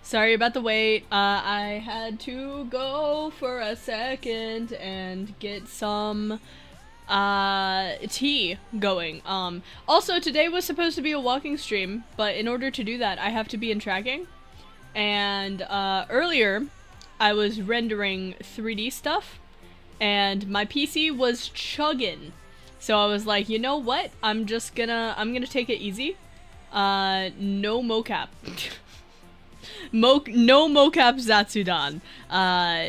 Sorry about the wait. I had to go for a second and get some tea going. Also, today was supposed to be a walking stream, but in order to do that, I have to be in tracking. And earlier, I was rendering 3D stuff, and my PC was chugging. So I was like, you know what? I'm gonna take it easy. No mocap. No mocap zatsudan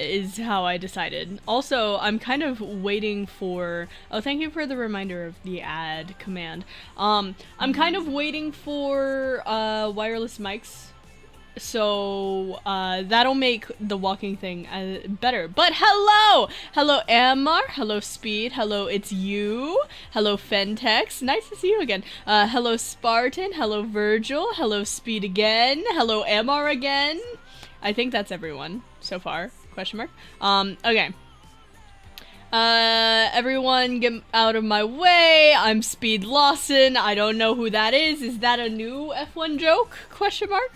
is how I decided. Also, I'm kind of waiting for... Oh, thank you for the reminder of the add command. I'm kind of waiting for wireless mics So that'll make the walking thing better. But hello! Hello Amar, hello Speed, hello It's You, hello Fentex, nice to see you again. Hello Spartan, hello Virgil, hello Speed again, hello Amar again. I think that's everyone so far, question mark. Okay. Everyone get out of my way. I'm Speed Lawson. I don't know who that is. Is that a new F1 joke? Question mark.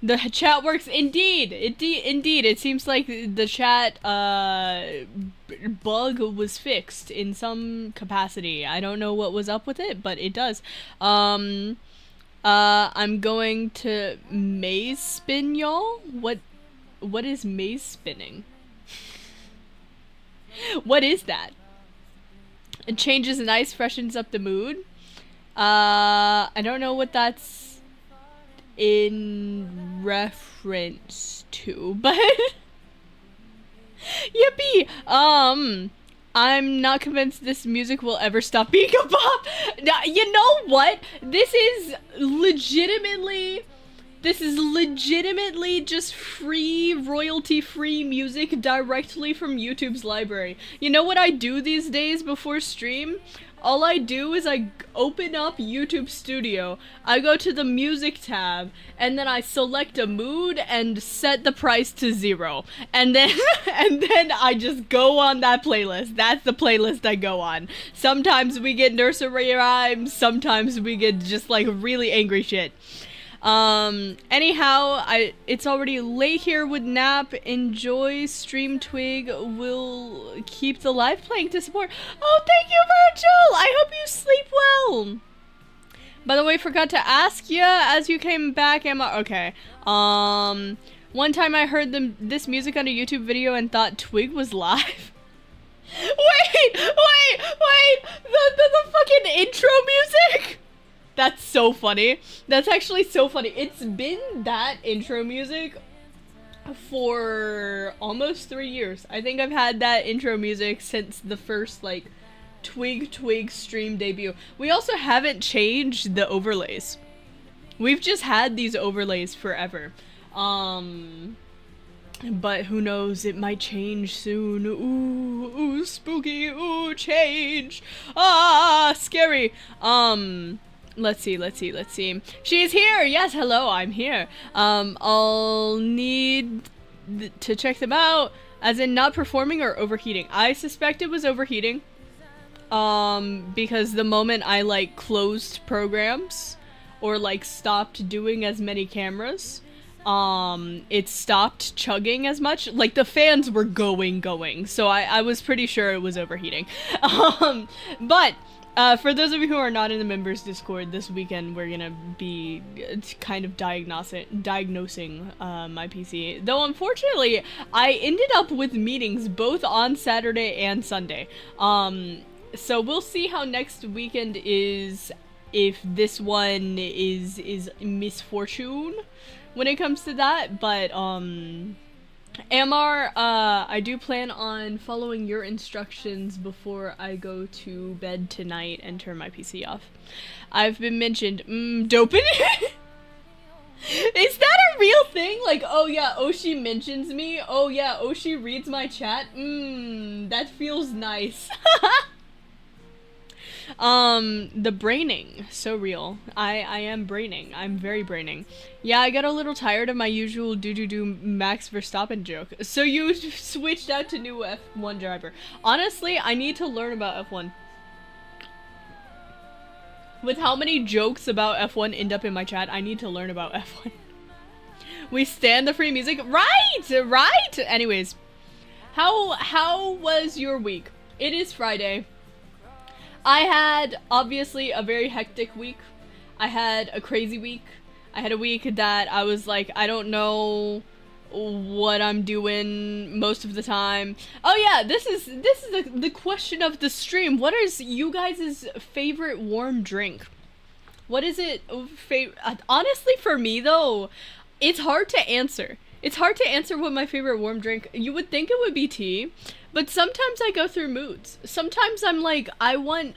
The chat works indeed. Indeed. It seems like the chat, bug was fixed in some capacity. I don't know what was up with it, but it does. I'm going to maze spin y'all. What is maze spinning? What is that? It changes the ice, freshens up the mood. I don't know what that's in reference to, but yippee! I'm not convinced this music will ever stop being a pop. Now, you know what? This is legitimately just free, royalty-free music directly from YouTube's library. You know what I do these days before stream? All I do is I open up YouTube Studio, I go to the music tab, and then I select a mood and set the price to 0. And then I just go on that playlist. That's the playlist I go on. Sometimes we get nursery rhymes, sometimes we get just like really angry shit. Anyhow, it's already late here with nap. Enjoy stream. Twig will keep the live playing to support. Oh, thank you, Virgil! I hope you sleep well! By the way, forgot to ask ya as you came back, okay. One time I heard this music on a YouTube video and thought Twig was live. Wait! The fucking intro music? That's so funny. That's actually so funny. It's been that intro music for almost 3 years. I think I've had that intro music since the first, like, Twig stream debut. We also haven't changed the overlays. We've just had these overlays forever. But who knows, it might change soon. Ooh, spooky, ooh, change. Ah, scary. Let's see. She's here! Yes, hello, I'm here. I'll need to check them out. As in not performing or overheating. I suspect it was overheating. Because the moment I, like, closed programs, or, like, stopped doing as many cameras, it stopped chugging as much. Like, the fans were going. So I was pretty sure it was overheating. But for those of you who are not in the members Discord, this weekend we're gonna be kind of diagnosing my PC. Though unfortunately, I ended up with meetings both on Saturday and Sunday. So we'll see how next weekend is, if this one is misfortune when it comes to that. But Amar, I do plan on following your instructions before I go to bed tonight and turn my PC off. I've been mentioned. Doping? Is that a real thing? Like, oh yeah, Oshi mentions me. Oh yeah, Oshi reads my chat. That feels nice. The braining, so real. I am braining. I'm very braining. Yeah, I got a little tired of my usual do Max Verstappen joke. So you switched out to new F1 driver. Honestly, I need to learn about F1. With how many jokes about F1 end up in my chat, I need to learn about F1. We stand the free music. Right! Anyways, how was your week? It is Friday. I had, obviously, a very hectic week. I had a crazy week. I had a week that I was like, I don't know what I'm doing most of the time. Oh yeah, this is the question of the stream. What is you guys' favorite warm drink? What is it? Honestly, for me, though, it's hard to answer. It's hard to answer what my favorite warm drink. You would think it would be tea, but But sometimes I go through moods. Sometimes I'm like, I want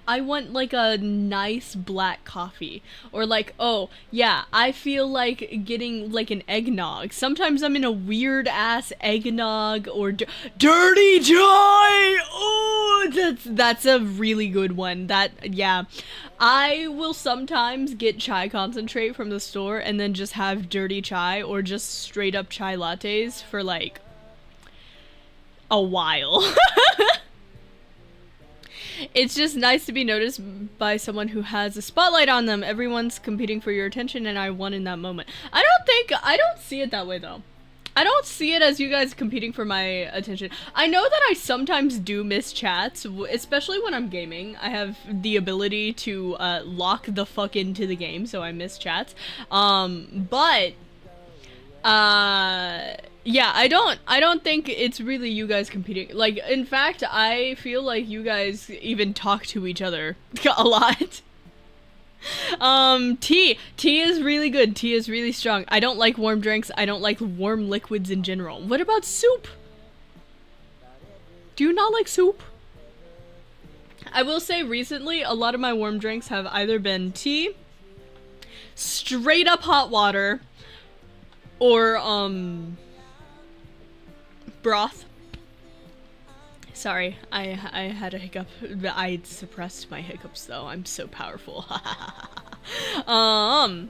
like a nice black coffee. Or like, oh, yeah, I feel like getting like an eggnog. Sometimes I'm in a weird ass eggnog or dirty chai! Oh, that's a really good one. Yeah. I will sometimes get chai concentrate from the store and then just have dirty chai or just straight up chai lattes for like a while. It's just nice to be noticed by someone who has a spotlight on them. Everyone's competing for your attention and I won in that moment. I don't see it that way though. I don't see it as you guys competing for my attention. I know that I sometimes do miss chats, especially when I'm gaming. I have the ability to lock the fuck into the game, so I miss chats. Yeah, I don't think it's really you guys competing. Like, in fact, I feel like you guys even talk to each other a lot. Tea is really good. Tea is really strong. I don't like warm drinks. I don't like warm liquids in general. What about soup? Do you not like soup? I will say recently, a lot of my warm drinks have either been tea, straight up hot water, or, broth. Sorry, I had a hiccup. I suppressed my hiccups though. I'm so powerful. Hot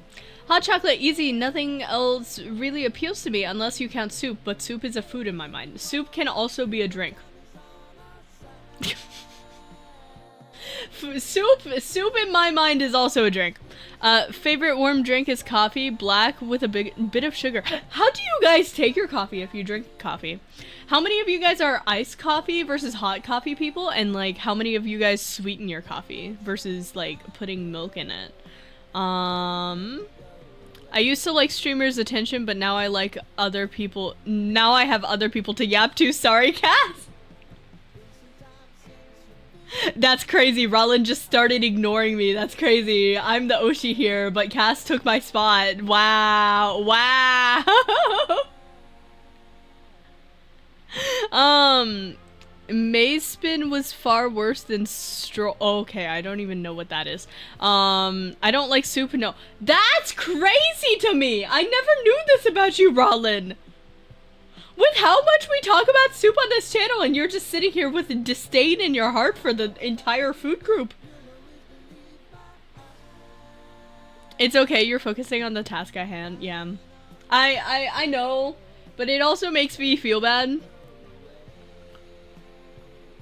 chocolate, easy. Nothing else really appeals to me unless you count soup, but soup is a food in my mind. Soup can also be a drink. Soup in my mind is also a drink. Favorite warm drink is coffee, black with a bit of sugar. How do you guys take your coffee if you drink coffee? How many of you guys are iced coffee versus hot coffee people? And like, how many of you guys sweeten your coffee versus like putting milk in it? I used to like streamers' attention, but now I like other people. Now I have other people to yap to. Sorry, Cass. That's crazy. Rollin just started ignoring me. That's crazy. I'm the Oshi here, but Cass took my spot. Wow. Wow. Maze spin was far worse than okay, I don't even know what that is. I don't like soup. No. That's crazy to me. I never knew this about you, Rollin. With how much we talk about soup on this channel and you're just sitting here with disdain in your heart for the entire food group. It's okay, you're focusing on the task at hand. Yeah. I know, but it also makes me feel bad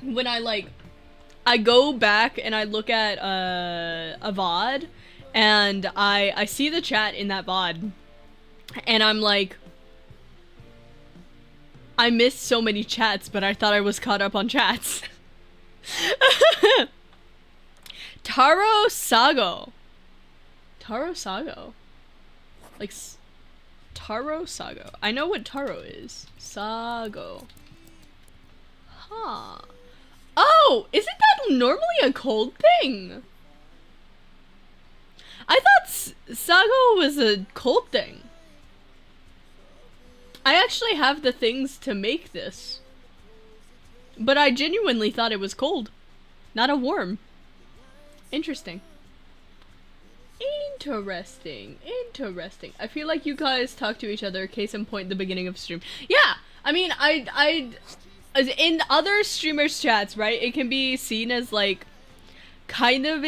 when I go back and I look at a VOD and I see the chat in that VOD and I'm like, I missed so many chats, but I thought I was caught up on chats. Taro Sago. Taro Sago. Like, Taro Sago. I know what taro is. Sago. Huh. Oh! Isn't that normally a cold thing? I thought Sago was a cold thing. I actually have the things to make this. But I genuinely thought it was cold. Not a warm. Interesting. Interesting. Interesting. I feel like you guys talk to each other, case in point, the beginning of stream. Yeah! I mean, in other streamers' chats, right, it can be seen as, like, kind of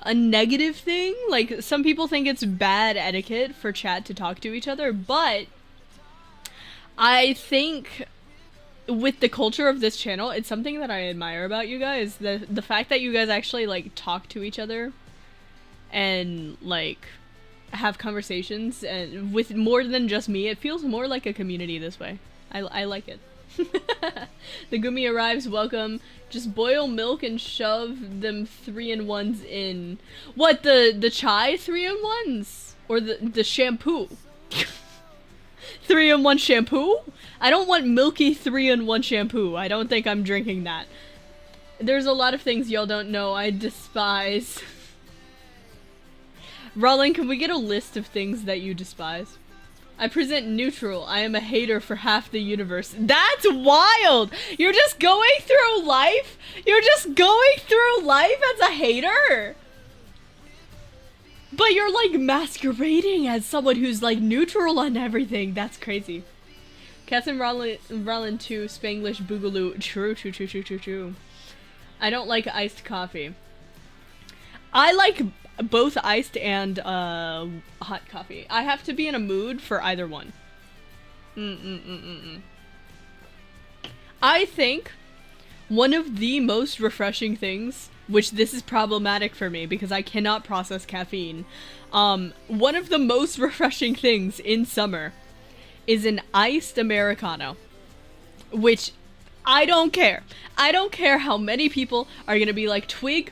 a negative thing. Like, some people think it's bad etiquette for chat to talk to each other, but I think with the culture of this channel, it's something that I admire about you guys. The fact that you guys actually, like, talk to each other and, like, have conversations and with more than just me. It feels more like a community this way. I like it. The gumi arrives, welcome. Just boil milk and shove them 3-in-1s in. What, the chai 3-in-1s? Or the shampoo? 3-in-1 shampoo? I don't want milky 3-in-1 shampoo. I don't think I'm drinking that. There's a lot of things y'all don't know I despise. Rollin, can we get a list of things that you despise? I present neutral. I am a hater for half the universe. That's wild! You're just going through life? You're just going through life as a hater? But you're like masquerading as someone who's like neutral on everything. That's crazy. Catherine Rollin 2, Spanglish Boogaloo. True. I don't like iced coffee. I like both iced and hot coffee. I have to be in a mood for either one. I think one of the most refreshing things, which this is problematic for me because I cannot process caffeine, one of the most refreshing things in summer is an iced Americano, which I don't care. I don't care how many people are gonna be like, Twig,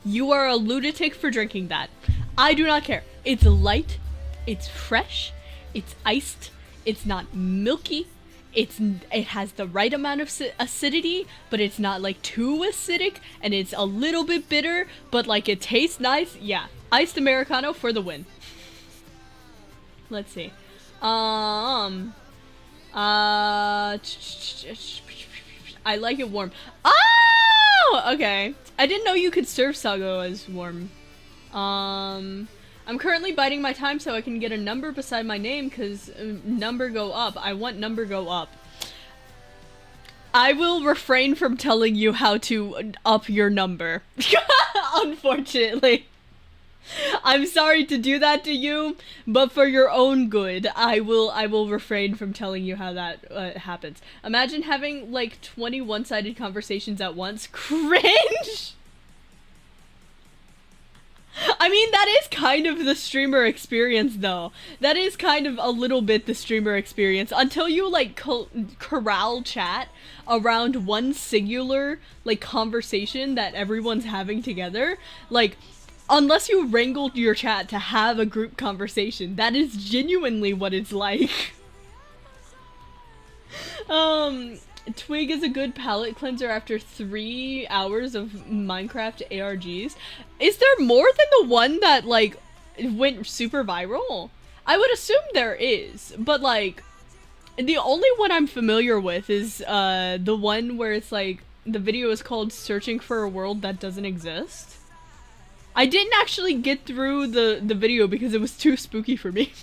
you are a lunatic for drinking that. I do not care. It's light, it's fresh, it's iced, it's not milky, it has the right amount of acidity, but it's not like too acidic, and it's a little bit bitter, but like it tastes nice. Yeah, iced Americano for the win. Let's see. I like it warm. Oh, okay. I didn't know you could serve sago as warm. I'm currently biding my time so I can get a number beside my name, because number go up. I want number go up. I will refrain from telling you how to up your number. Unfortunately. I'm sorry to do that to you, but for your own good, I will refrain from telling you how that happens. Imagine having like 20 one-sided conversations at once. Cringe! I mean, that is kind of the streamer experience, though. That is kind of a little bit the streamer experience. Until you, like, corral chat around one singular, like, conversation that everyone's having together. Like, unless you wrangled your chat to have a group conversation, that is genuinely what it's like. Twig is a good palate cleanser after 3 hours of Minecraft ARGs. Is there more than the one that, like, went super viral? I would assume there is, but, like, the only one I'm familiar with is, the one where it's, like, the video is called Searching for a World That Doesn't Exist. I didn't actually get through the video because it was too spooky for me.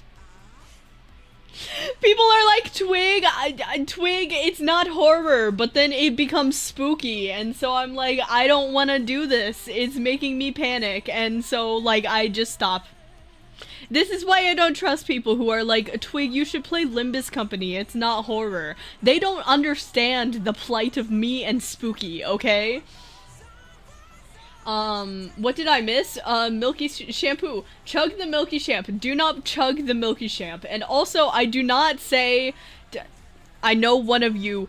People are like, Twig, Twig, it's not horror, but then it becomes spooky, and so I'm like, I don't want to do this. It's making me panic, and so, like, I just stop. This is why I don't trust people who are like, Twig, you should play Limbus Company, it's not horror. They don't understand the plight of me and spooky, okay? What did I miss? Milky shampoo. Chug the milky shampoo. Do not chug the milky shampoo. And also, I do not say... I know one of you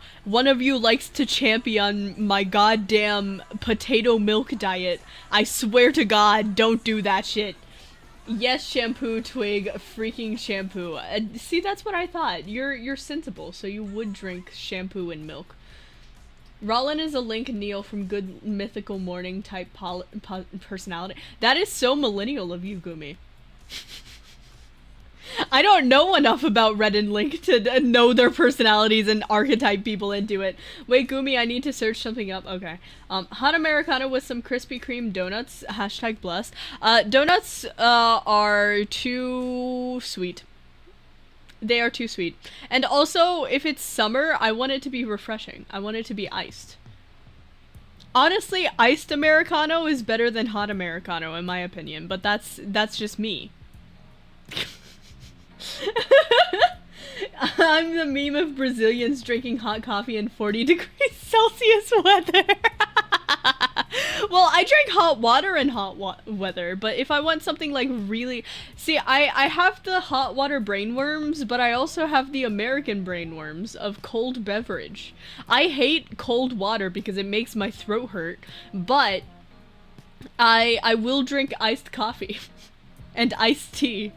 likes to champion my goddamn potato milk diet. I swear to God, don't do that shit. Yes, shampoo, Twig, freaking shampoo. See, that's what I thought. You're sensible, so you would drink shampoo and milk. Rollin is a Link Neil from Good Mythical Morning type personality. That is so millennial of you, Gumi. I don't know enough about Red and Link to know their personalities and archetype people into it. Wait, Gumi, I need to search something up. Okay. Hot Americano with some Krispy Kreme donuts. Hashtag blessed. Donuts are too sweet. They are too sweet. And also, if it's summer, I want it to be refreshing. I want it to be iced. Honestly, iced Americano is better than hot Americano, in my opinion. But that's just me. I'm the meme of Brazilians drinking hot coffee in 40 degrees Celsius weather. Well, I drink hot water in hot weather, but if I want something like really... See, I have the hot water brainworms, but I also have the American brainworms of cold beverage. I hate cold water because it makes my throat hurt, but I will drink iced coffee and iced tea.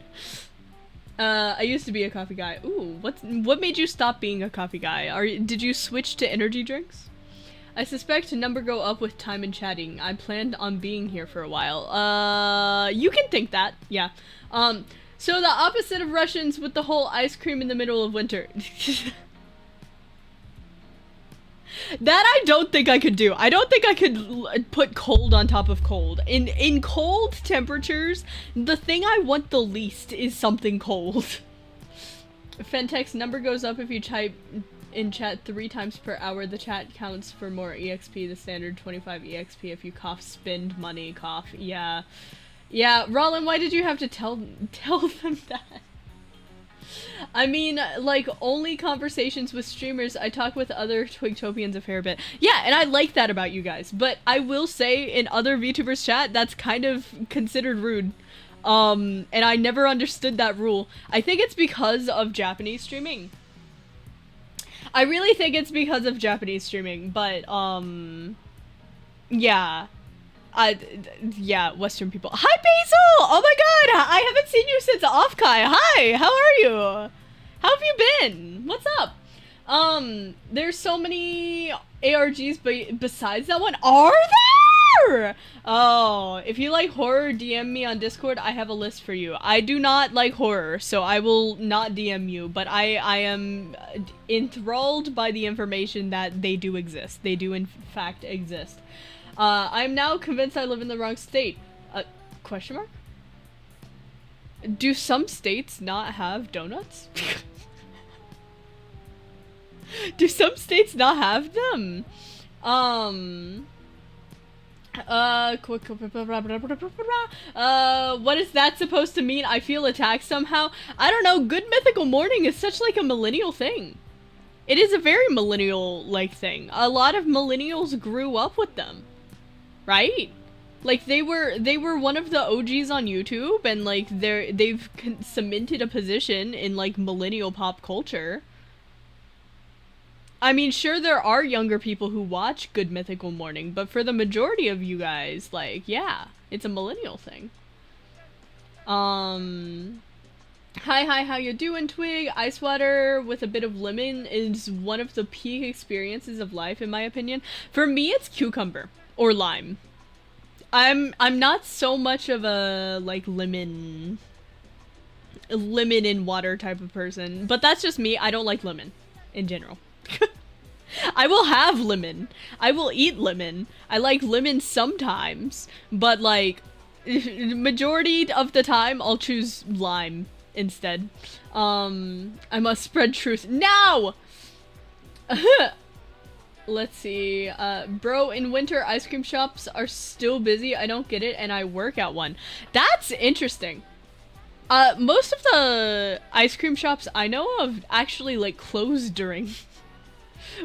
I used to be a coffee guy. Ooh, what made you stop being a coffee guy? Did you switch to energy drinks? I suspect number go up with time and chatting. I planned on being here for a while. You can think that, yeah. So the opposite of Russians with the whole ice cream in the middle of winter. That I don't think I could do. I don't think I could put cold on top of cold. In cold temperatures, the thing I want the least is something cold. Fentex number goes up if you type in chat 3 times per hour. The chat counts for more EXP. The standard 25 EXP if you cough, spend money, cough. Yeah. Yeah, Rollin, why did you have to tell them that? I mean, like, only conversations with streamers. I talk with other Twigtopians a fair bit. Yeah, and I like that about you guys. But I will say, in other VTubers chat, that's kind of considered rude. And I never understood that rule. I think it's because of Japanese streaming. I really think it's because of Japanese streaming, but, yeah. Yeah, Western people. Hi, Basil! Oh my god! I haven't seen you since Offkai. Hi! How are you? How have you been? What's up? There's so many ARGs besides that one. Are there? Oh, if you like horror, DM me on Discord. I have a list for you. I do not like horror, so I will not DM you, but I am enthralled by the information that they do exist. They do in fact exist. I'm now convinced I live in the wrong state. Question mark? Do some states not have donuts? Do some states not have them? What is that supposed to mean? I feel attacked somehow? I don't know, Good Mythical Morning is such like a millennial thing. It is a very millennial-like thing. A lot of millennials grew up with them. Right? Like, they were one of the OGs on YouTube, and like they've cemented a position in like millennial pop culture. I mean, sure, there are younger people who watch Good Mythical Morning, but for the majority of you guys, like, yeah, it's a millennial thing. Hi, how you doing, Twig? Ice water with a bit of lemon is one of the peak experiences of life, in my opinion. For me, it's cucumber. Or lime. I'm not so much of a, like, lemon in water type of person, but that's just me. I don't like lemon, in general. I will have lemon. I will eat lemon. I like lemon sometimes, but, like, majority of the time, I'll choose lime instead. I must spread truth now! Let's see, bro, in winter, ice cream shops are still busy. I don't get it, and I work at one. That's interesting. Most of the ice cream shops I know of actually, like, close during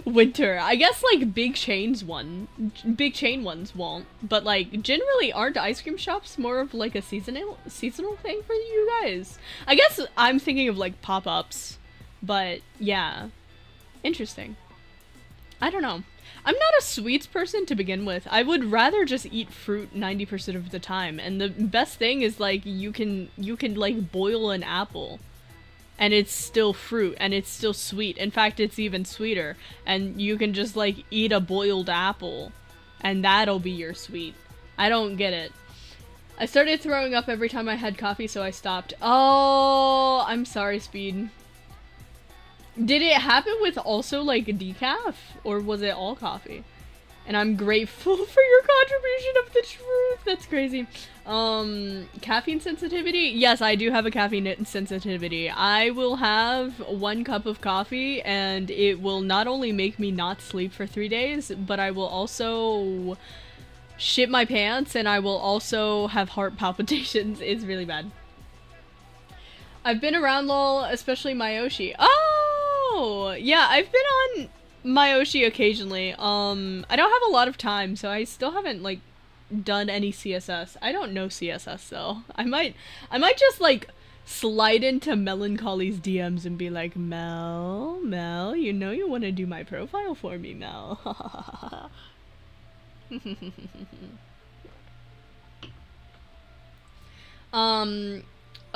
winter. I guess, like, big chain ones won't, but, like, generally aren't ice cream shops more of, like, a seasonal thing for you guys? I guess I'm thinking of, like, pop-ups, but, yeah. Interesting. I don't know. I'm not a sweets person to begin with. I would rather just eat fruit 90% of the time. And the best thing is, like, you can like boil an apple and it's still fruit and it's still sweet. In fact, it's even sweeter. And you can just, like, eat a boiled apple and that'll be your sweet. I don't get it. I started throwing up every time I had coffee, so I stopped. Oh, I'm sorry, Speed. Did it happen with also, like, decaf? Or was it all coffee? And I'm grateful for your contribution of the truth. That's crazy. Caffeine sensitivity? Yes, I do have a caffeine sensitivity. I will have 1 cup of coffee, and it will not only make me not sleep for 3 days, but I will also shit my pants, and I will also have heart palpitations. It's really bad. I've been around LOL, especially Myoshi. Oh, yeah, I've been on Myoshi occasionally. I don't have a lot of time, so I still haven't, like, done any CSS. I don't know CSS, though. I might just, like, slide into Melancholy's DMs and be like, Mel, you know you want to do my profile for me, Mel.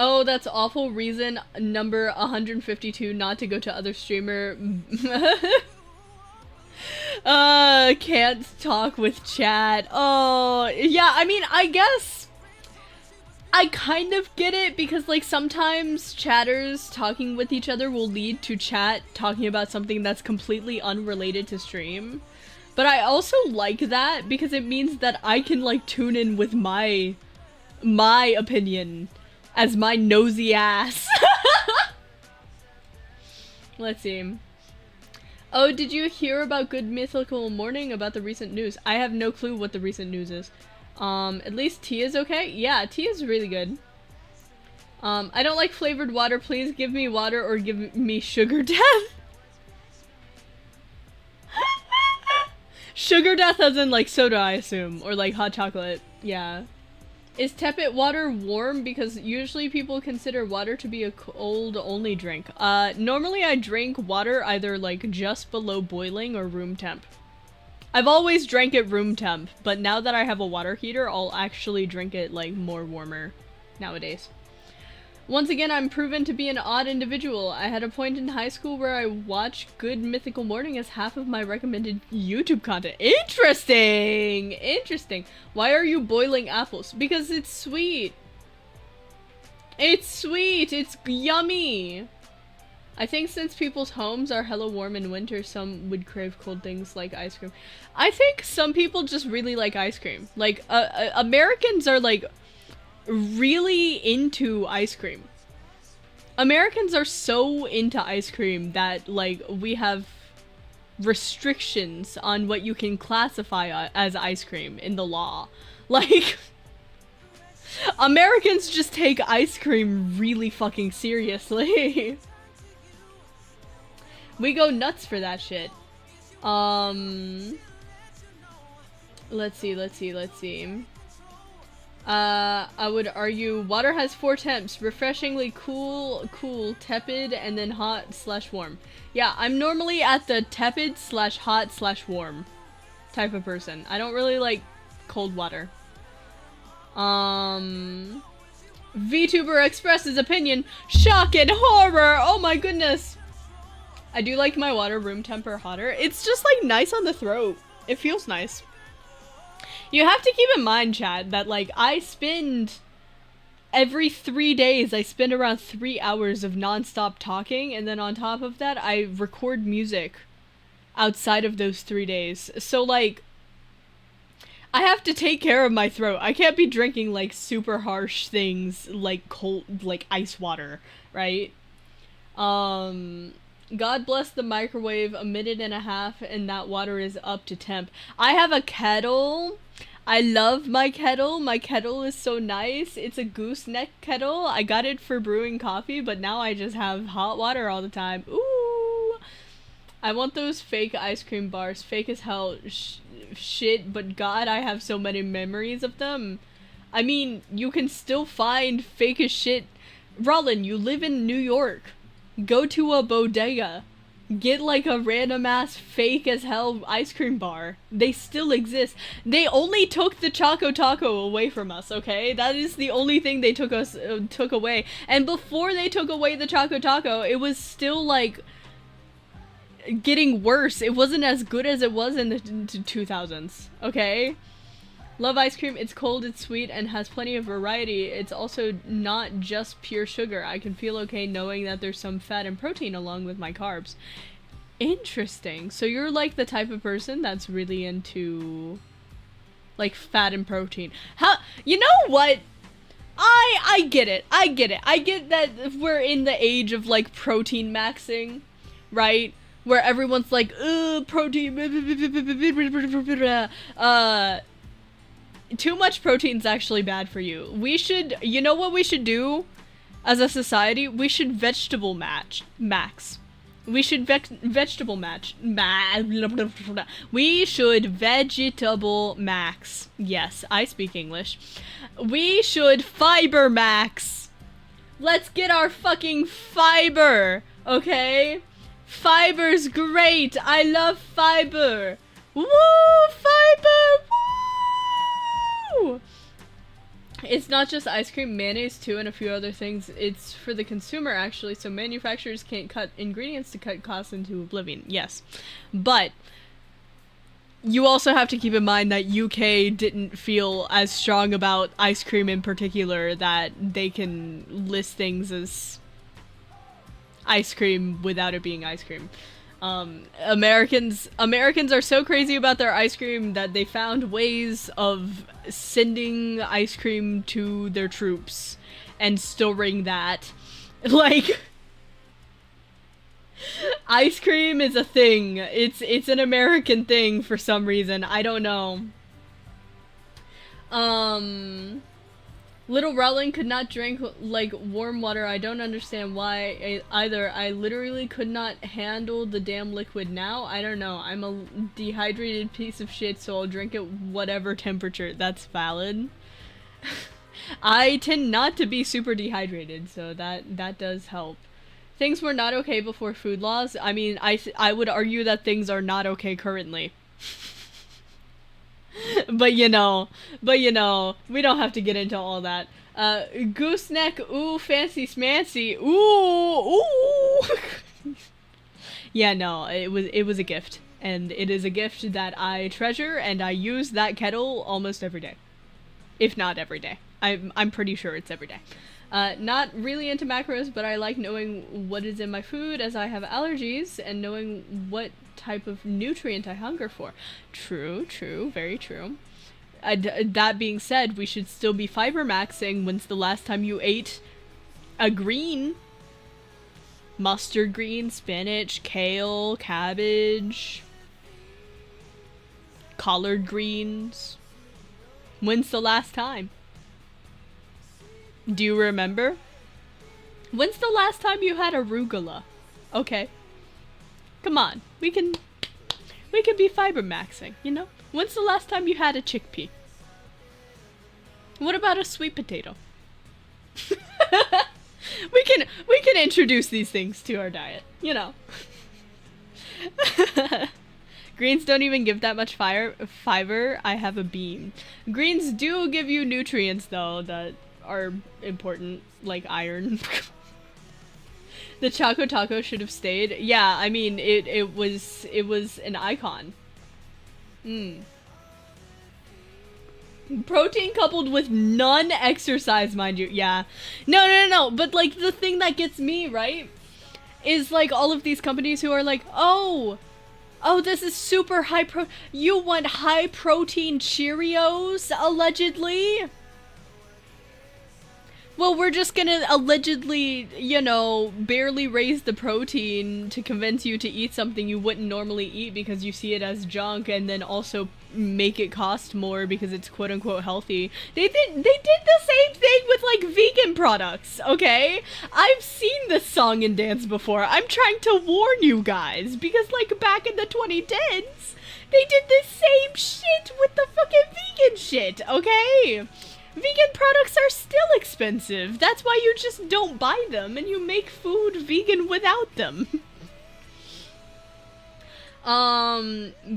Oh, that's awful. Reason number 152 not to go to other streamer. Can't talk with chat. Oh, yeah, I mean, I guess I kind of get it, because like sometimes chatters talking with each other will lead to chat talking about something that's completely unrelated to stream. But I also like that because it means that I can like tune in with my opinion as my nosy ass. Let's see. Oh, did you hear about Good Mythical Morning about the recent news? I have no clue what the recent news is. At least tea is okay? Yeah, tea is really good. I don't like flavored water. Please give me water or give me sugar death. Sugar death as in like soda, I assume. Or like hot chocolate. Yeah. Is tepid water warm? Because usually people consider water to be a cold only drink. Normally I drink water either like just below boiling or room temp. I've always drank it room temp, but now that I have a water heater, I'll actually drink it like more warmer nowadays. Once again, I'm proven to be an odd individual. I had a point in high school where I watched Good Mythical Morning as half of my recommended YouTube content. Interesting! Interesting. Why are you boiling apples? Because it's sweet. It's sweet! It's yummy! I think since people's homes are hella warm in winter, some would crave cold things like ice cream. I think some people just really like ice cream. Like, Americans are like really into ice cream. Americans are so into ice cream that like we have restrictions on what you can classify as ice cream in the law. Like, Americans just take ice cream really fucking seriously. We go nuts for that shit. Let's see. I would argue water has 4 temps. Refreshingly cool, tepid, and then hot/warm. Yeah, I'm normally at the tepid/hot/warm type of person. I don't really like cold water. VTuber expresses opinion. Shock and horror! Oh my goodness! I do like my water room temp or hotter. It's just like nice on the throat. It feels nice. You have to keep in mind, chat, that like I spend every 3 days, I spend around 3 hours of non-stop talking, and then on top of that, I record music outside of those 3 days. So like, I have to take care of my throat. I can't be drinking like super harsh things like cold, like ice water, right? God bless the microwave, 1.5 minutes and that water is up to temp. I have a kettle. I love my kettle. My kettle is so nice. It's a gooseneck kettle. I got it for brewing coffee, but now I just have hot water all the time. Ooh! I want those fake ice cream bars. Fake as hell shit, but God, I have so many memories of them. I mean, you can still find fake as shit. Rollin, you live in New York. Go to a bodega. Get like a random ass fake as hell ice cream bar. They still exist. They only took the Choco Taco away from us, okay? That is the only thing they took away. And before they took away the Choco Taco, it was still like getting worse. It wasn't as good as it was in the 2000s, okay? Love ice cream. It's cold, it's sweet, and has plenty of variety. It's also not just pure sugar. I can feel okay knowing that there's some fat and protein along with my carbs. Interesting. So you're like the type of person that's really into like fat and protein. How, you know what? I get it. I get that we're in the age of like protein maxing, right? Where everyone's like, protein, too much protein's actually bad for you. We should, you know what we should do as a society? We should vegetable max. We should vegetable match. We should vegetable max. Yes, I speak English. We should fiber max. Let's get our fucking fiber, okay? Fiber's great. I love fiber. Woo, fiber. Woo! It's not just ice cream, mayonnaise too, and a few other things. It's for the consumer, actually, so manufacturers can't cut ingredients to cut costs into oblivion. Yes. But you also have to keep in mind that UK didn't feel as strong about ice cream in particular that they can list things as ice cream without it being ice cream. Americans are so crazy about their ice cream that they found ways of sending ice cream to their troops and storing that. Like, ice cream is a thing. It's an American thing for some reason. I don't know. Little Rowling could not drink, like, warm water. I don't understand why either. I literally could not handle the damn liquid now. I don't know. I'm a dehydrated piece of shit, so I'll drink it whatever temperature. That's valid. I tend not to be super dehydrated, so that does help. Things were not okay before food laws. I mean, I would argue that things are not okay currently. but you know, we don't have to get into all that. Gooseneck, ooh, fancy smancy, ooh. Yeah, no, it was a gift, and it is a gift that I treasure, and I use that kettle almost every day, if not every day. I'm pretty sure it's every day. Not really into macros, but I like knowing what is in my food as I have allergies and knowing what type of nutrient I hunger for. True, very true. That being said, we should still be fiber maxing. When's the last time you ate a green? Mustard green, spinach, kale, cabbage, collard greens. When's the last time? Do you remember? When's the last time you had arugula? Okay. Come on. We can be fiber maxing, you know? When's the last time you had a chickpea? What about a sweet potato? we can introduce these things to our diet, you know. Greens don't even give that much fiber. I have a bean. Greens do give you nutrients though that are important, like iron. The Choco Taco should have stayed. Yeah, I mean, it was an icon. Protein coupled with none exercise, mind you. Yeah. No. But, like, the thing that gets me, right, is, like, all of these companies who are like, oh, this is super high you want high protein Cheerios, allegedly? Well, we're just gonna allegedly, you know, barely raise the protein to convince you to eat something you wouldn't normally eat because you see it as junk, and then also make it cost more because it's quote-unquote healthy. They did the same thing with, like, vegan products, okay? I've seen this song and dance before. I'm trying to warn you guys, because, like, back in the 2010s, they did the same shit with the fucking vegan shit, okay? Vegan products are still expensive. That's why you just don't buy them and you make food vegan without them.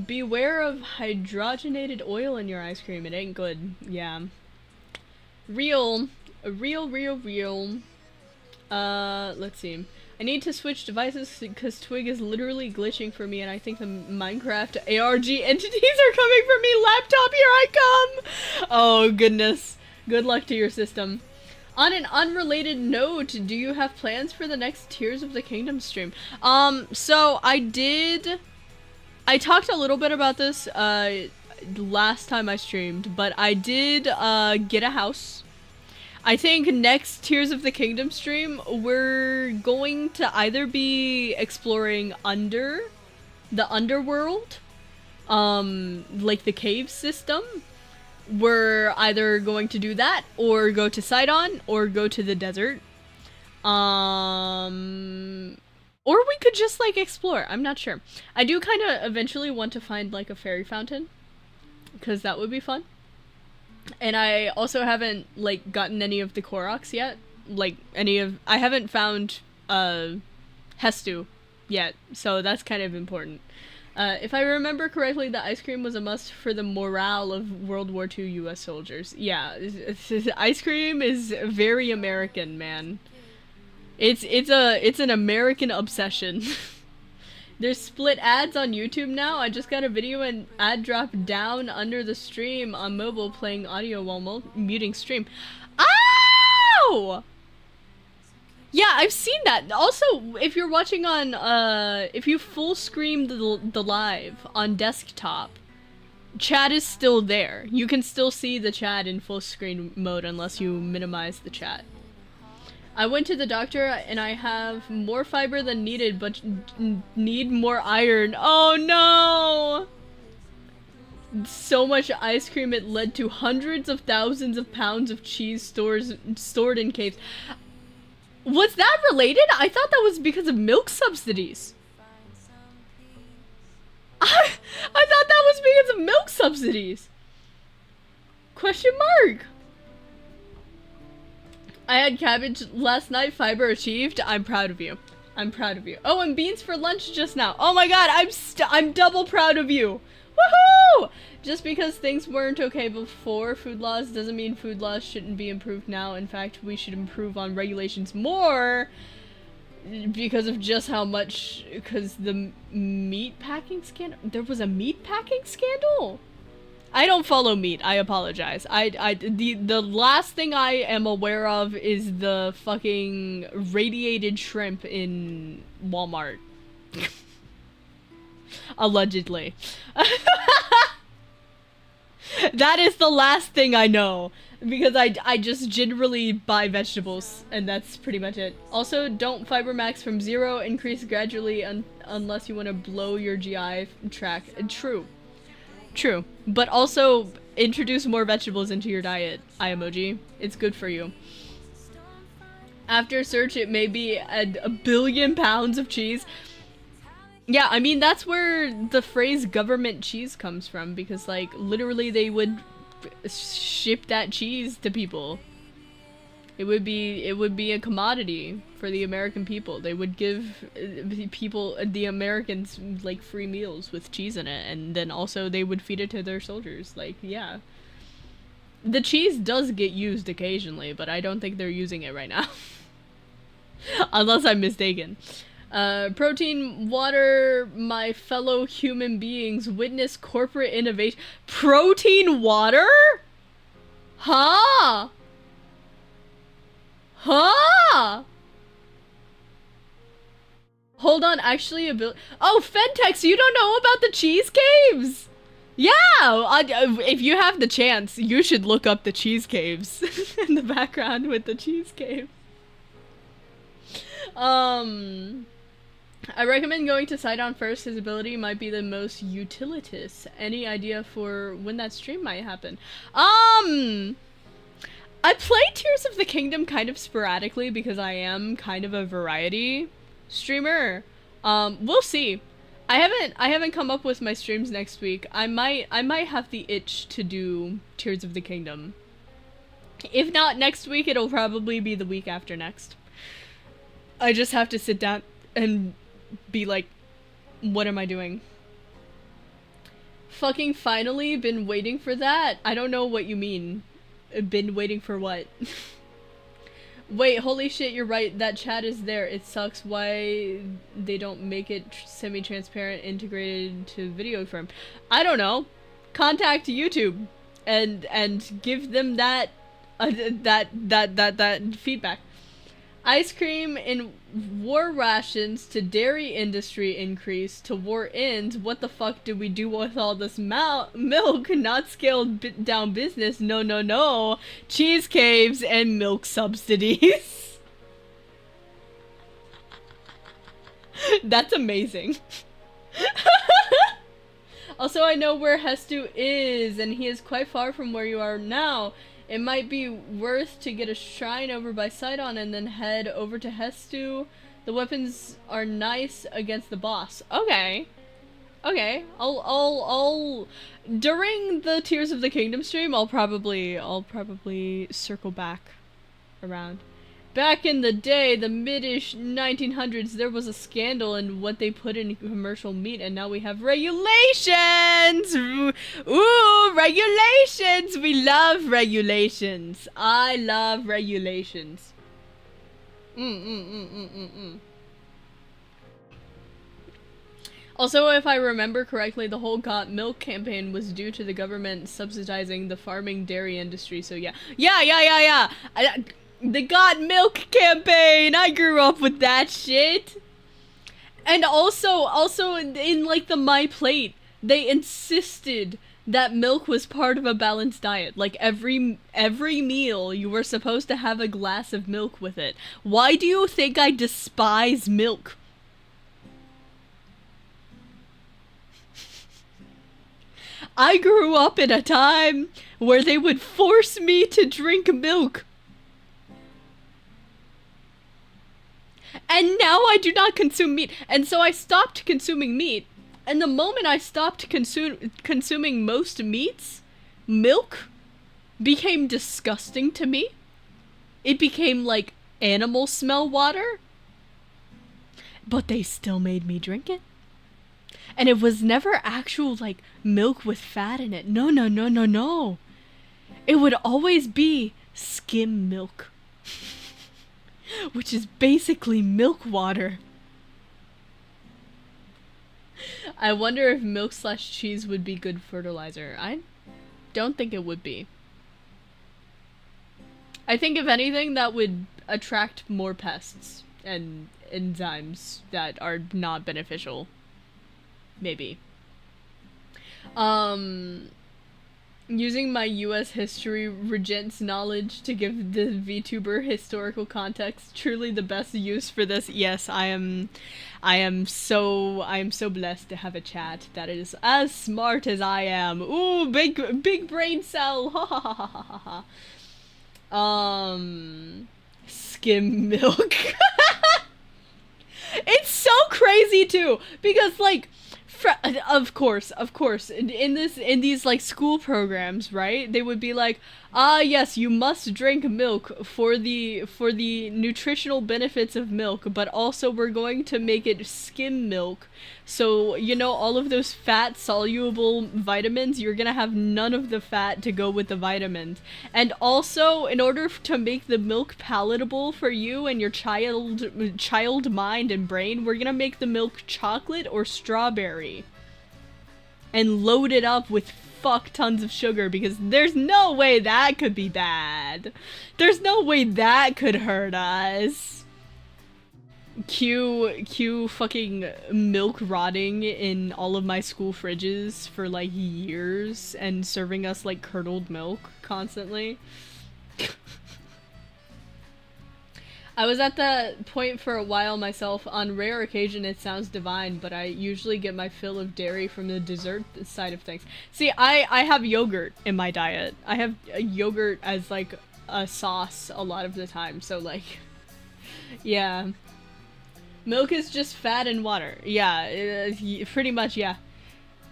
Beware of hydrogenated oil in your ice cream. It ain't good. Yeah. Real. Let's see. I need to switch devices because Twig is literally glitching for me, and I think the Minecraft ARG entities are coming for me. Laptop, here I come! Oh, goodness. Good luck to your system. On an unrelated note, do you have plans for the next Tears of the Kingdom stream? So I talked a little bit about this, last time I streamed, but I did, get a house. I think next Tears of the Kingdom stream, we're going to either be exploring under the underworld, like the cave system. We're either going to do that, or go to Sidon, or go to the desert. Or we could just, like, explore. I'm not sure. I do kind of eventually want to find, like, a fairy fountain, because that would be fun. And I also haven't, like, gotten any of the Koroks yet. Like, I haven't found, Hestu yet, so that's kind of important. If I remember correctly, the ice cream was a must for the morale of World War II US soldiers. Yeah, ice cream is very American, man. It's an American obsession. There's split ads on YouTube now. I just got a video and ad drop down under the stream on mobile playing audio while muting stream. Ow! Yeah, I've seen that. Also, if you're watching on, if you full screen the live on desktop, chat is still there. You can still see the chat in full screen mode unless you minimize the chat. I went to the doctor and I have more fiber than needed, but need more iron. Oh no! So much ice cream it led to hundreds of thousands of pounds of cheese stored in caves. Was that related? I thought that was because of milk subsidies. I thought that was because of milk subsidies. Question mark. I had cabbage last night. Fiber achieved. I'm proud of you. I'm proud of you. Oh, and beans for lunch just now. Oh my god, I'm double proud of you. Woohoo! Just because things weren't okay before food laws doesn't mean food laws shouldn't be improved now. In fact, we should improve on regulations more because of just how much, because the meat packing scandal. There was a meat packing scandal? I don't follow meat. I apologize. The last thing I am aware of is the fucking radiated shrimp in Walmart. Allegedly. That is the last thing I know, because I just generally buy vegetables, and that's pretty much it. Also, don't fiber max from 0, increase gradually unless you want to blow your GI track. True. True. But also, introduce more vegetables into your diet, emoji. It's good for you. After search, it may be a billion pounds of cheese. Yeah, I mean, that's where the phrase government cheese comes from, because, like, literally they would ship that cheese to people. It would be a commodity for the American people. They would give people, the Americans, like, free meals with cheese in it, and then also they would feed it to their soldiers. Like, yeah. The cheese does get used occasionally, but I don't think they're using it right now. Unless I'm mistaken. Protein water, my fellow human beings, witness corporate innovation. Protein water? Huh? Huh? Hold on, actually oh, Fentex, you don't know about the cheese caves? Yeah, if you have the chance, you should look up the cheese caves in the background with the cheese cave. I recommend going to Sidon first. His ability might be the most utilitous. Any idea for when that stream might happen? I play Tears of the Kingdom kind of sporadically because I am kind of a variety streamer. We'll see. I haven't come up with my streams next week. I might have the itch to do Tears of the Kingdom. If not next week, it'll probably be the week after next. I just have to sit down and be like, what am I doing? Fucking finally, been waiting for that? I don't know what you mean. Been waiting for what? Wait, holy shit, you're right. That chat is there. It sucks why they don't make it semi-transparent integrated to video frame. I don't know. Contact YouTube and give them that that feedback. Ice cream in war rations to dairy industry increase to war ends. What the fuck do we do with all this milk? Not scaled down business. No, no, no. Cheese caves and milk subsidies. That's amazing. Also, I know where Hestu is, and he is quite far from where you are now. It might be worth to get a shrine over by Sidon and then head over to Hestu. The weapons are nice against the boss. Okay. Okay. I'll during the Tears of the Kingdom stream, I'll probably circle back around. Back in the day, the mid-ish 1900s, there was a scandal in what they put in commercial meat, and now we have regulations! Ooh, regulations! We love regulations. I love regulations. Also, if I remember correctly, the whole Got Milk campaign was due to the government subsidizing the farming dairy industry, so yeah. Yeah! The Got Milk campaign! I grew up with that shit! And also in like the My Plate, they insisted that milk was part of a balanced diet. Like every meal, you were supposed to have a glass of milk with it. Why do you think I despise milk? I grew up in a time where they would force me to drink milk. And now I do not consume meat. And so I stopped consuming meat. And the moment I stopped consuming most meats, milk became disgusting to me. It became like animal smell water. But they still made me drink it. And it was never actual like milk with fat in it. No. It would always be skim milk. Which is basically milk water. I wonder if milk/cheese would be good fertilizer. I don't think it would be. I think if anything that would attract more pests and enzymes that are not beneficial. Maybe. Using my US history regents knowledge to give the VTuber historical context, truly the best use for this. Yes, I am so blessed to have a chat that is as smart as I am. Ooh, big brain cell. Ha ha ha ha ha ha. Skim milk. It's so crazy too, because like of course, in these like school programs, right? They would be like, yes, you must drink milk for the nutritional benefits of milk, but also we're going to make it skim milk. So, you know, all of those fat soluble vitamins, you're gonna have none of the fat to go with the vitamins. And also, in order to make the milk palatable for you and your child mind and brain, we're gonna make the milk chocolate or strawberry. And load it up with fuck tons of sugar, because there's no way that could be bad. There's no way that could hurt us. Cue fucking milk rotting in all of my school fridges for like years and serving us like curdled milk constantly. I was at that point for a while myself. On rare occasion it sounds divine, but I usually get my fill of dairy from the dessert side of things. See, I have yogurt in my diet. I have yogurt as like a sauce a lot of the time, so like, yeah. Milk is just fat and water. Yeah, pretty much, yeah.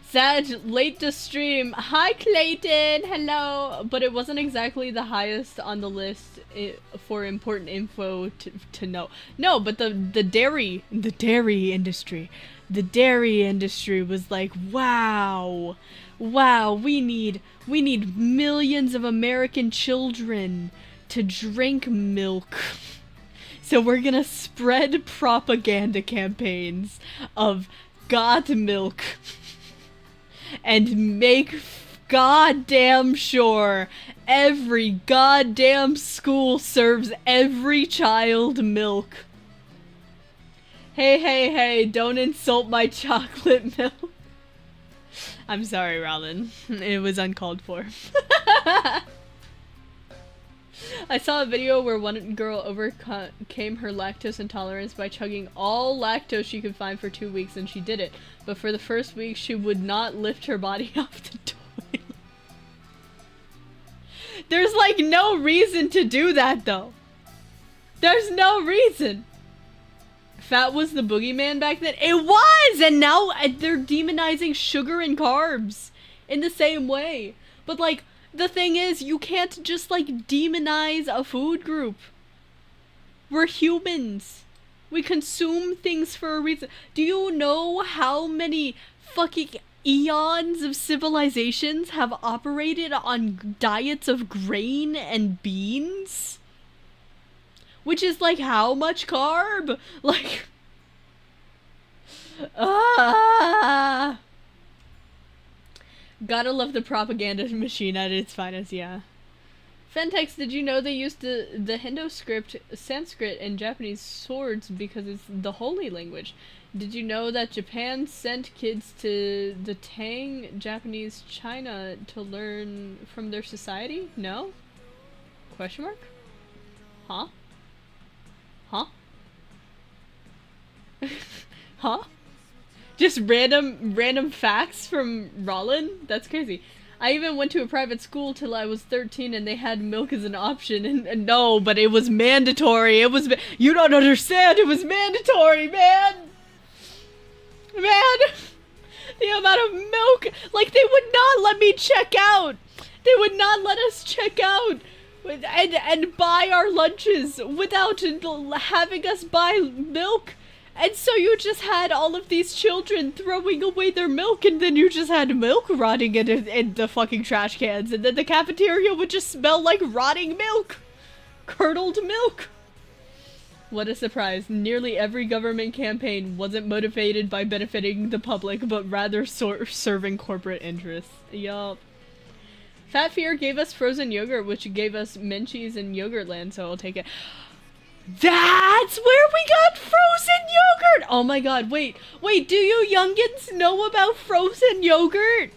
Sag, late to stream. Hi, Clayton. Hello. But it wasn't exactly the highest on the list for important info to know. No, but the dairy industry. The dairy industry was like, wow, we need millions of American children to drink milk. So we're gonna spread propaganda campaigns of got milk and make goddamn sure every goddamn school serves every child milk. Hey, don't insult my chocolate milk. I'm sorry, Robin. It was uncalled for. I saw a video where one girl overcame her lactose intolerance by chugging all lactose she could find for 2 weeks, and she did it. But for the first week, she would not lift her body off the toilet. There's like no reason to do that though. There's no reason. Fat was the boogeyman back then. It was! And now they're demonizing sugar and carbs in the same way. But like, the thing is, you can't just like demonize a food group. We're humans. We consume things for a reason. Do you know how many fucking eons of civilizations have operated on diets of grain and beans? Which is like how much carb? Like, Ah! Gotta love the propaganda machine at its finest, yeah. Fentex, did you know they used the Hindu script, Sanskrit, and Japanese swords because it's the holy language? Did you know that Japan sent kids to the Tang, Japanese, China to learn from their society? No? Question mark? Huh? Huh? Huh? Just random facts from Rollin? That's crazy. I even went to a private school till I was 13 and they had milk as an option and no, but it was mandatory. It was, you don't understand, it was mandatory, man! Man! The amount of milk, like they would not let me check out! They would not let us check out! And buy our lunches without having us buy milk. And so you just had all of these children throwing away their milk, and then you just had milk rotting in the fucking trash cans, and then the cafeteria would just smell like rotting milk! Curdled milk! What a surprise. Nearly every government campaign wasn't motivated by benefiting the public, but rather serving corporate interests. Yup. Fat Fear gave us frozen yogurt, which gave us Menchie's in Yogurtland, so I'll take it. That's where we got frozen yogurt! Oh my god, wait, do you youngins know about frozen yogurt?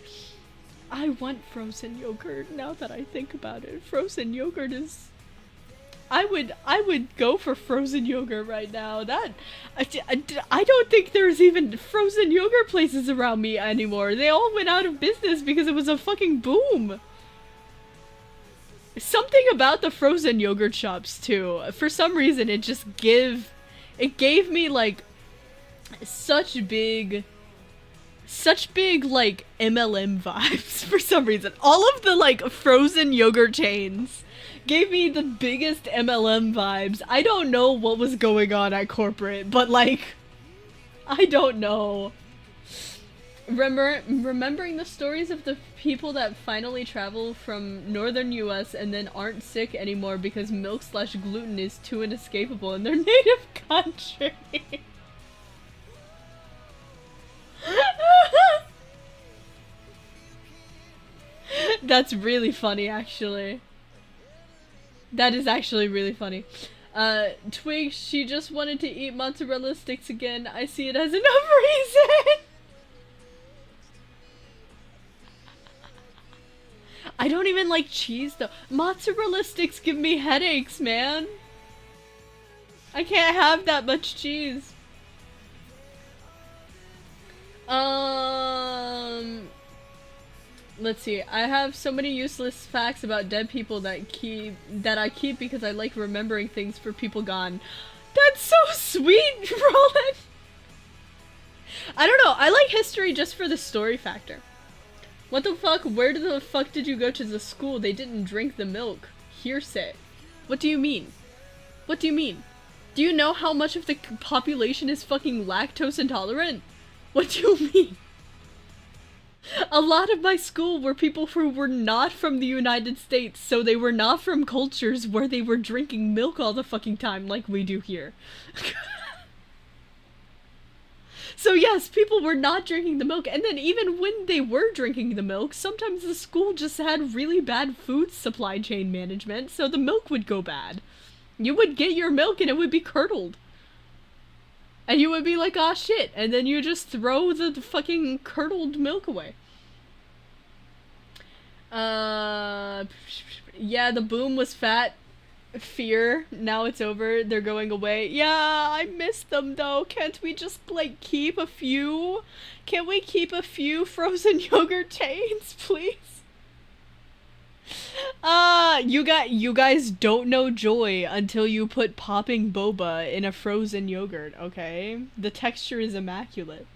I want frozen yogurt now that I think about it. Frozen yogurt is... I would go for frozen yogurt right now. I don't think there's even frozen yogurt places around me anymore. They all went out of business because it was a fucking boom. Something about the frozen yogurt shops too. For some reason, it gave me like such big like MLM vibes for some reason. All of the like frozen yogurt chains gave me the biggest MLM vibes. I don't know what was going on at corporate, but like, I don't know. Remembering the stories of the people that finally travel from northern US and then aren't sick anymore because milk/gluten is too inescapable in their native country. That's really funny, actually. That is actually really funny. Twig, she just wanted to eat mozzarella sticks again. I see it as enough reason. I don't even like cheese though. Mozzarella sticks give me headaches, man. I can't have that much cheese. Let's see. I have so many useless facts about dead people that I keep because I like remembering things for people gone. That's so sweet, Roland. I don't know. I like history just for the story factor. What the fuck? Where the fuck did you go to the school? They didn't drink the milk. Hearsay. What do you mean? What do you mean? Do you know how much of the population is fucking lactose intolerant? What do you mean? A lot of my school were people who were not from the United States, so they were not from cultures where they were drinking milk all the fucking time like we do here. So yes, people were not drinking the milk, and then even when they were drinking the milk, sometimes the school just had really bad food supply chain management, so the milk would go bad. You would get your milk and it would be curdled. And you would be like, aw shit, and then you just throw the fucking curdled milk away. Yeah, the boom was Fat Fear. Now it's over. They're going away. Yeah, I miss them though. Can't we just like keep a few? Can we keep a few frozen yogurt chains, please? You guys don't know joy until you put popping boba in a frozen yogurt, okay? The texture is immaculate.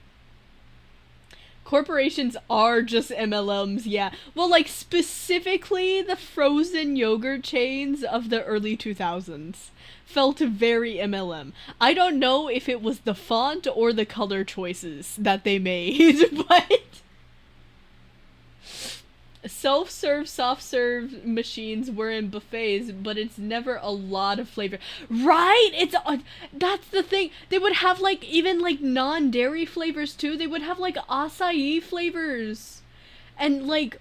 Corporations are just MLMs, yeah. Well, like, specifically the frozen yogurt chains of the early 2000s felt very MLM. I don't know if it was the font or the color choices that they made, but... self-serve, soft-serve machines were in buffets, but it's never a lot of flavor. Right? That's the thing. They would have, like, even, like, non-dairy flavors, too. They would have, like, acai flavors. And, like,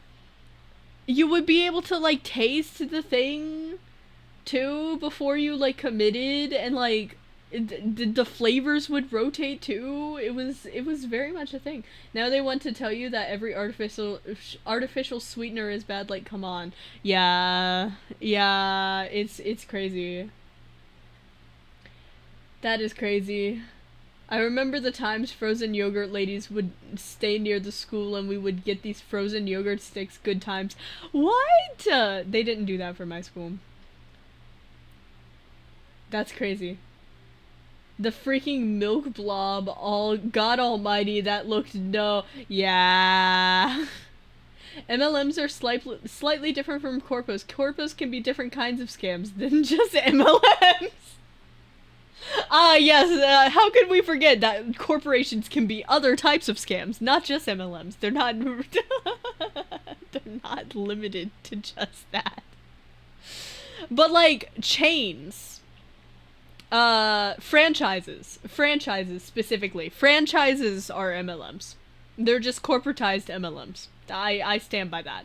you would be able to, like, taste the thing, too, before you, like, committed, and, like, the flavors would rotate too. It was very much a thing. Now they want to tell you that every artificial sweetener is bad. Like, come on. Yeah, it's crazy. That is crazy. I remember the times frozen yogurt ladies would stay near the school and we would get these frozen yogurt sticks. Good times. What? They didn't do that for my school. That's crazy. The freaking milk blob, God almighty, that looked yeah. MLMs are slightly different from corpos. Corpos can be different kinds of scams than just MLMs. Yes, how could we forget that corporations can be other types of scams, not just MLMs. They're not, they're not limited to just that. But, like, chains. Franchises specifically. Franchises are MLMs. They're just corporatized MLMs. I stand by that.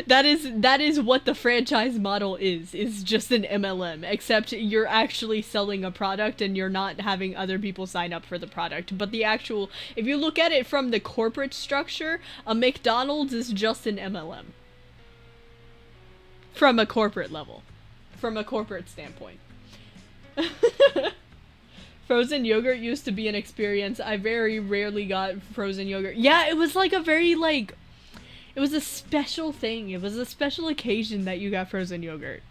That is what the franchise model is just an MLM, except you're actually selling a product and you're not having other people sign up for the product. But the actual, if you look at it from the corporate structure, a McDonald's is just an MLM. From a corporate level. From a corporate standpoint. Frozen yogurt used to be an experience. I very rarely got frozen yogurt. Yeah, it was like a very, like, it was a special thing. It was a special occasion that you got frozen yogurt.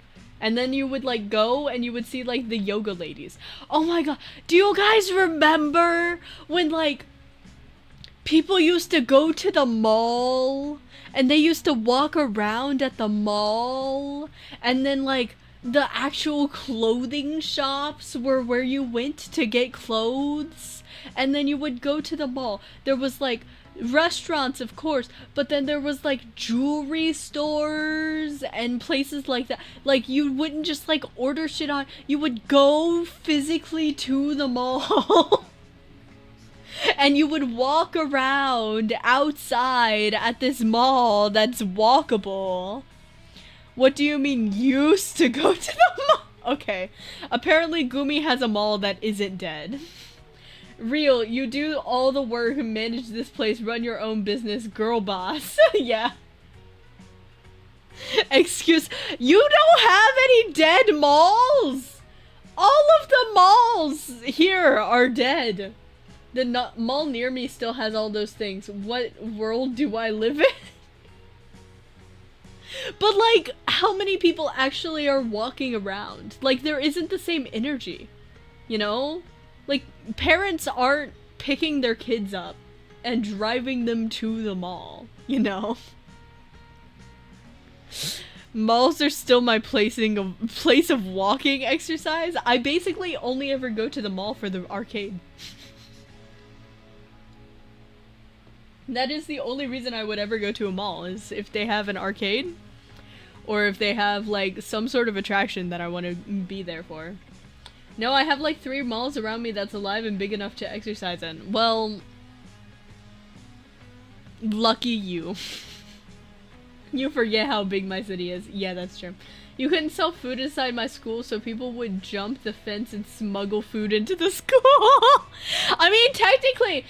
And then you would, like, go and you would see, like, the yoga ladies. Oh my god. Do you guys remember when, like, people used to go to the mall and they used to walk around at the mall and then, like, the actual clothing shops were where you went to get clothes, and then you would go to the mall. There was, like, restaurants, of course, but then there was, like, jewelry stores and places like that. Like, you wouldn't just, like, order shit on, you would go physically to the mall. And you would walk around outside at this mall that's walkable. What do you mean used to go to the mall? Okay. Apparently Gumi has a mall that isn't dead. Real, you do all the work, manage this place, run your own business, girl boss. Yeah. Excuse, you don't have any dead malls? All of the malls here are dead. The mall near me still has all those things. What world do I live in? But, like, how many people actually are walking around? Like, there isn't the same energy, you know? Like, parents aren't picking their kids up and driving them to the mall, you know? Malls are still my place of walking exercise. I basically only ever go to the mall for the arcade. That is the only reason I would ever go to a mall, is if they have an arcade. Or if they have, like, some sort of attraction that I want to be there for. No, I have, like, 3 malls around me that's alive and big enough to exercise in. Well, lucky you. You forget how big my city is. Yeah, that's true. You couldn't sell food inside my school, so people would jump the fence and smuggle food into the school. I mean, technically,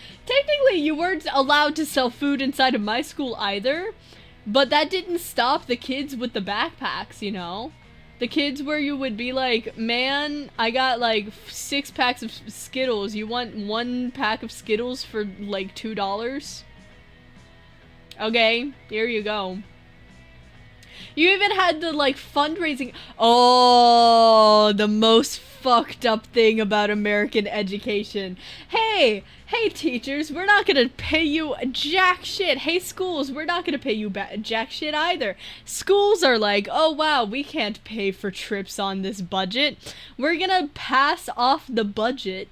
you weren't allowed to sell food inside of my school either. But that didn't stop the kids with the backpacks, you know? The kids where you would be like, man, I got like 6 packs of Skittles. You want 1 pack of Skittles for like $2? Okay, here you go. You even had the, like, fundraising. Oh, the most fucked up thing about American education. Hey teachers, we're not gonna pay you jack shit. Hey schools, we're not gonna pay you jack shit either. Schools are like, oh wow, we can't pay for trips on this budget. We're gonna pass off the budget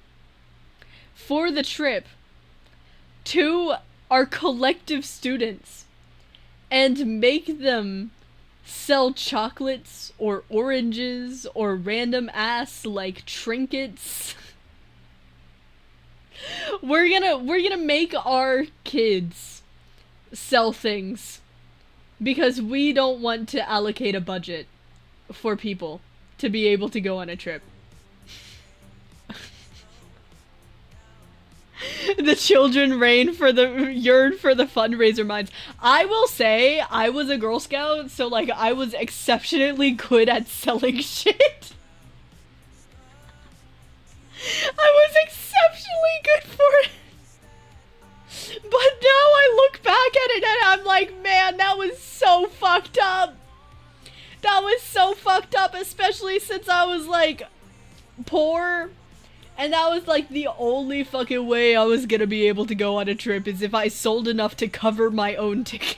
for the trip to our collective students. and make them sell chocolates or oranges or random ass like trinkets. We're gonna make our kids sell things because we don't want to allocate a budget for people to be able to go on a trip. The children yearn for the fundraiser minds. I will say, I was a Girl Scout, so like I was exceptionally good at selling shit. I was exceptionally good for it. But now I look back at it and I'm like, man, that was so fucked up. That was so fucked up, especially since I was like poor. And that was like the only fucking way I was gonna be able to go on a trip is if I sold enough to cover my own tickets.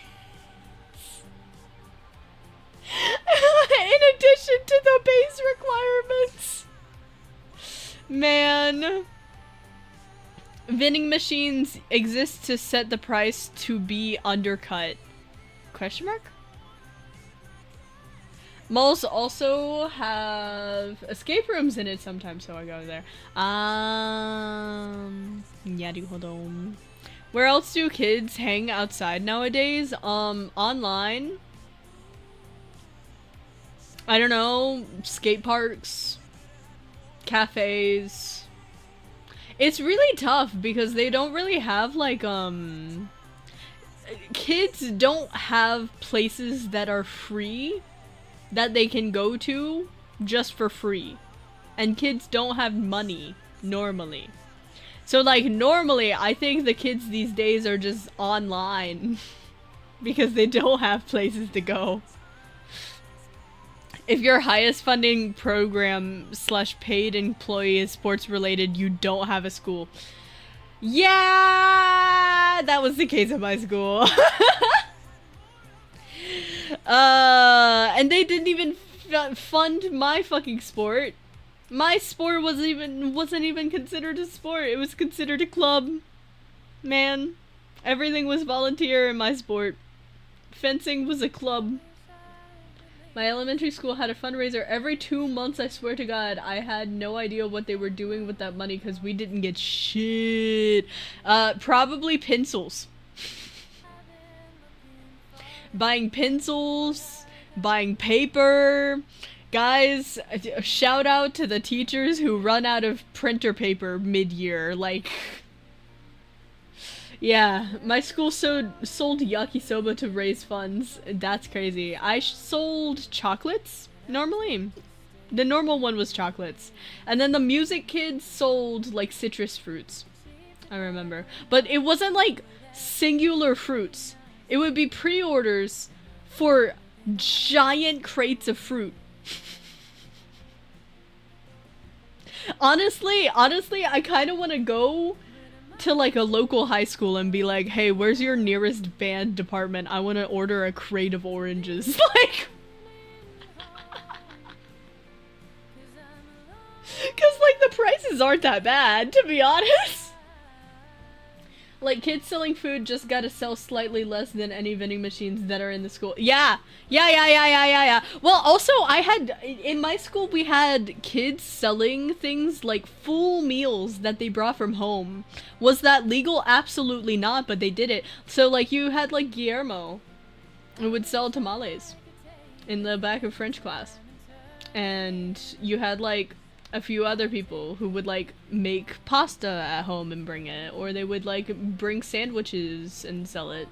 In addition to the base requirements. Man. Vending machines exist to set the price to be undercut. Question mark? Malls also have escape rooms in it sometimes, so I go there. Yeah, hold on. Where else do kids hang outside nowadays? Online. I don't know, skate parks, cafes. It's really tough because they don't really have like, kids don't have places that are free that they can go to just for free. And kids don't have money, normally. So like, normally, I think the kids these days are just online because they don't have places to go. If your highest funding program / paid employee is sports related, you don't have a school. Yeah, that was the case at my school. And they didn't even fund my fucking sport. My sport wasn't even considered a sport. It was considered a club. Man, everything was volunteer in my sport. Fencing was a club. My elementary school had a fundraiser every 2 months, I swear to God. I had no idea what they were doing with that money because we didn't get shit. Probably pencils. Buying pencils, buying paper. Guys, shout out to the teachers who run out of printer paper mid-year. Like, yeah, my school sold yakisoba to raise funds. That's crazy. I sold chocolates, normally. The normal one was chocolates. And then the music kids sold, like, citrus fruits. I remember. But it wasn't, like, singular fruits. It would be pre-orders for giant crates of fruit. Honestly, I kind of want to go to like a local high school and be like, hey, where's your nearest band department? I want to order a crate of oranges. Like, because like the prices aren't that bad, to be honest. Like, kids selling food just gotta sell slightly less than any vending machines that are in the school. Yeah. Well, also, in my school, we had kids selling things like full meals that they brought from home. Was that legal? Absolutely not, but they did it. So, like, you had, like, Guillermo, who would sell tamales in the back of French class. And you had, like, a few other people who would like make pasta at home and bring it, or they would like bring sandwiches and sell it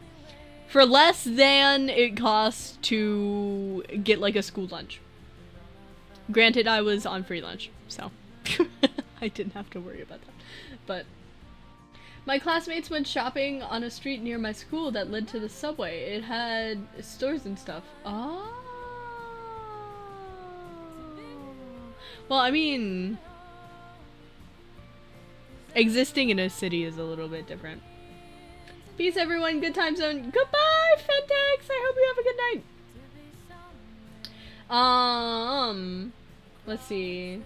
for less than it costs to get like a school lunch. Granted, I was on free lunch, so I didn't have to worry about that. But my classmates went shopping on a street near my school that led to the subway. It had stores and stuff. Oh. Well, I mean, existing in a city is a little bit different. Peace, everyone. Good time zone. Goodbye, Fentex. I hope you have a good night. Let's see.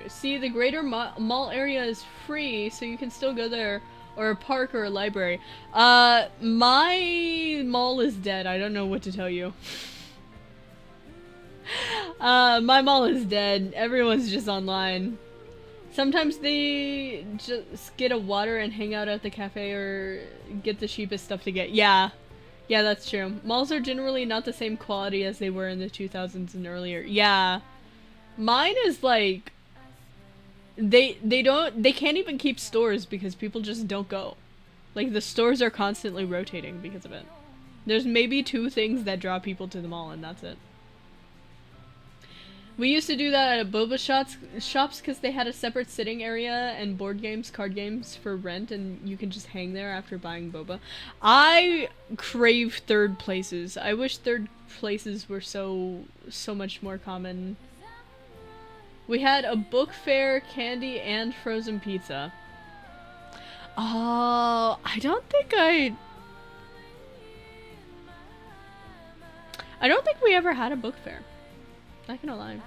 See, the greater mall area is free, so you can still go there Or a park or a library. My mall is dead. I don't know what to tell you. My mall is dead. Everyone's just online. Sometimes they just get a water and hang out at the cafe or get the cheapest stuff to get. Yeah. Yeah, that's true. Malls are generally not the same quality as they were in the 2000s and earlier. Yeah. Mine is like they can't even keep stores because people just don't go. Like the stores are constantly rotating because of it. There's maybe 2 things that draw people to the mall and that's it. We used to do that at boba shops because they had a separate sitting area and board games, card games for rent, and you can just hang there after buying boba. I crave third places. I wish third places were so much more common. We had a book fair, candy, and frozen pizza. Oh, I don't think we ever had a book fair. Not gonna lie.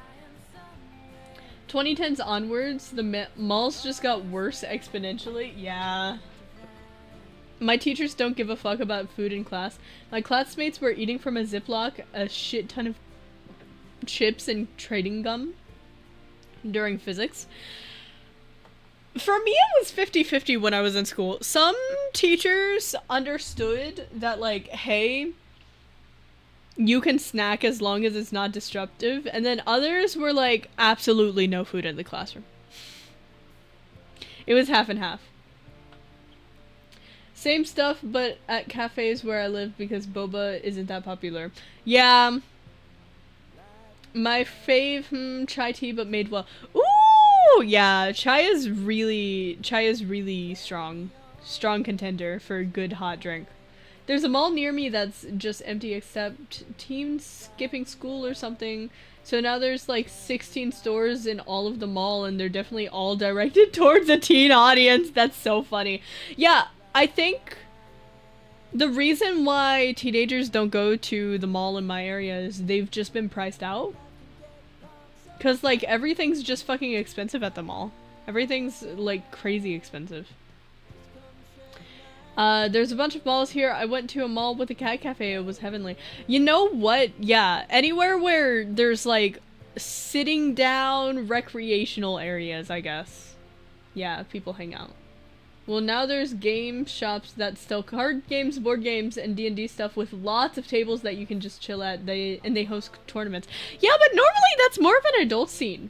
2010s onwards, the malls just got worse exponentially. Yeah. My teachers don't give a fuck about food in class. My classmates were eating from a Ziploc a shit ton of chips and trading gum during physics. For me, it was 50-50 when I was in school. Some teachers understood that, like, hey, you can snack as long as it's not disruptive, and then others were like, absolutely no food in the classroom. It was half and half. Same stuff, but at cafes where I live because boba isn't that popular. Yeah. My fave, chai tea, but made well. Ooh, yeah, chai is really strong. Strong contender for a good hot drink. There's a mall near me that's just empty except teens skipping school or something. So now there's like 16 stores in all of the mall and they're definitely all directed towards a teen audience. That's so funny. Yeah, I think the reason why teenagers don't go to the mall in my area is they've just been priced out. Cause like everything's just fucking expensive at the mall. Everything's like crazy expensive. There's a bunch of malls here. I went to a mall with a cat cafe. It was heavenly. You know what? Yeah, anywhere where there's like sitting down recreational areas, I guess. Yeah, people hang out. Well, now there's game shops that sell card games, board games, and D&D stuff with lots of tables that you can just chill at. They host tournaments. Yeah, but normally that's more of an adult scene.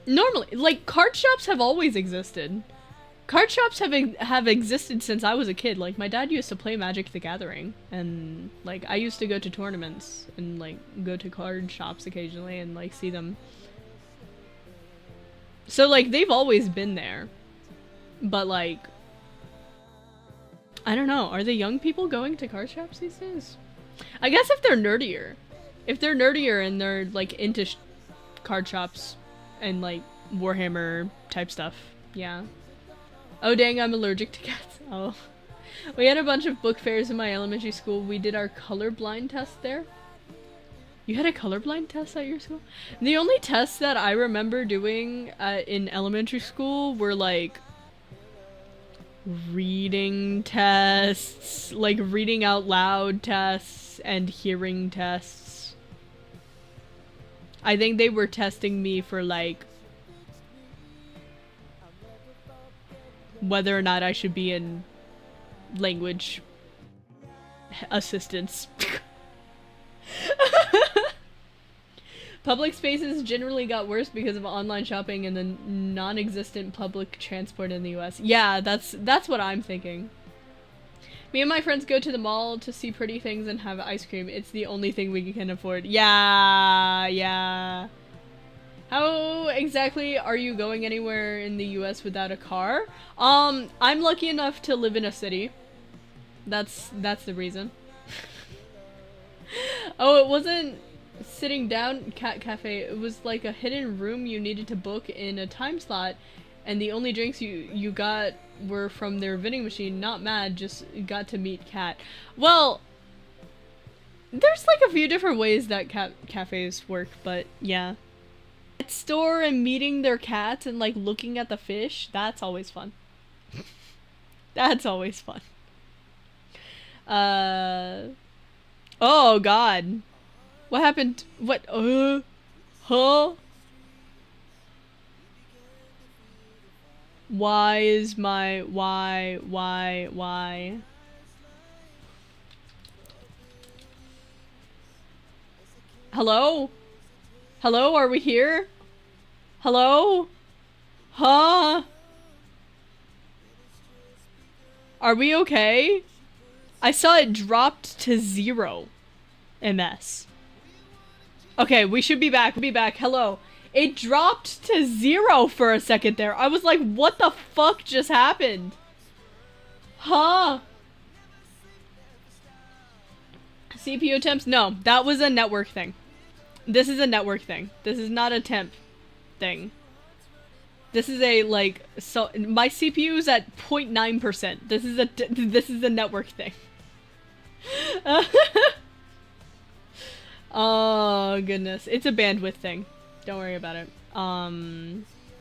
Normally, like card shops have always existed. Card shops have existed since I was a kid. Like, my dad used to play Magic the Gathering, and, like, I used to go to tournaments and, like, go to card shops occasionally and, like, see them. So, like, they've always been there. But, like, I don't know. Are the young people going to card shops these days? I guess if they're nerdier. If they're nerdier and they're, like, into card shops and, like, Warhammer type stuff, yeah. Oh dang, I'm allergic to cats. Oh. We had a bunch of book fairs in my elementary school. We did our colorblind test there. You had a colorblind test at your school? The only tests that I remember doing in elementary school were like reading tests, like reading out loud tests and hearing tests. I think they were testing me for like whether or not I should be in language assistance. Public spaces generally got worse because of online shopping and the non-existent public transport in the US. Yeah, that's what I'm thinking. Me and my friends go to the mall to see pretty things and have ice cream. It's the only thing we can afford. Yeah, yeah. How exactly are you going anywhere in the US without a car? I'm lucky enough to live in a city. That's the reason. Oh, it wasn't sitting down cat cafe. It was like a hidden room you needed to book in a time slot, and the only drinks you got were from their vending machine. Not mad, just got to meet cat. Well, there's like a few different ways that cat cafes work, but yeah. Store and meeting their cats and like looking at the fish, that's always fun. That's always fun. Oh god. What happened? What? Huh? Why is my... Why? Hello? Hello, are we here? Hello? Huh? Are we okay? I saw it dropped to 0 MS. Okay, we should be back. We'll be back. Hello. It dropped to 0 for a second there. I was like, what the fuck just happened? Huh? CPU attempts? No, that was a network thing. This is a network thing. This is not a temp thing. This is a, like, so my CPU is at 0.9%. This is a network thing. Oh goodness, it's a bandwidth thing. Don't worry about it.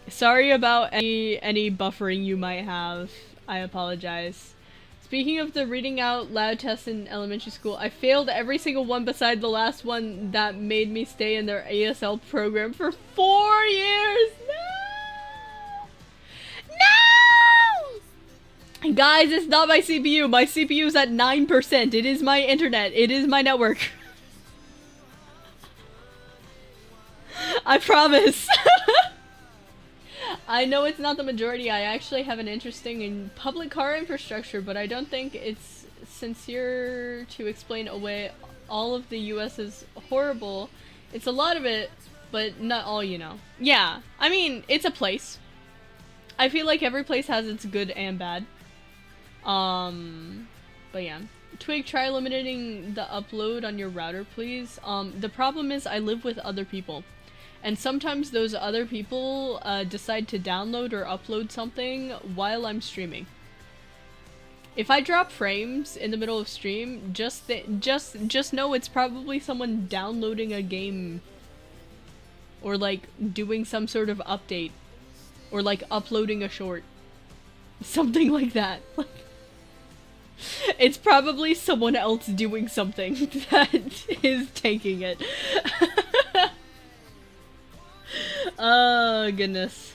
Sorry about any buffering you might have. I apologize. Speaking of the reading out loud tests in elementary school, I failed every single one beside the last one that made me stay in their ASL program for 4 years. No! Guys, it's not my CPU. My CPU is at 9%. It is my internet. It is my network. I promise. I know it's not the majority. I actually have an interesting in public car infrastructure, but I don't think it's sincere to explain away all of the US is horrible. It's a lot of it, but not all, you know. Yeah, I mean, it's a place. I feel like every place has its good and bad. But yeah. Twig, try limiting the upload on your router, please. The problem is I live with other people. And sometimes those other people decide to download or upload something while I'm streaming. If I drop frames in the middle of stream, just know it's probably someone downloading a game or like doing some sort of update or like uploading a short. Something like that. It's probably someone else doing something that is taking it. Oh goodness.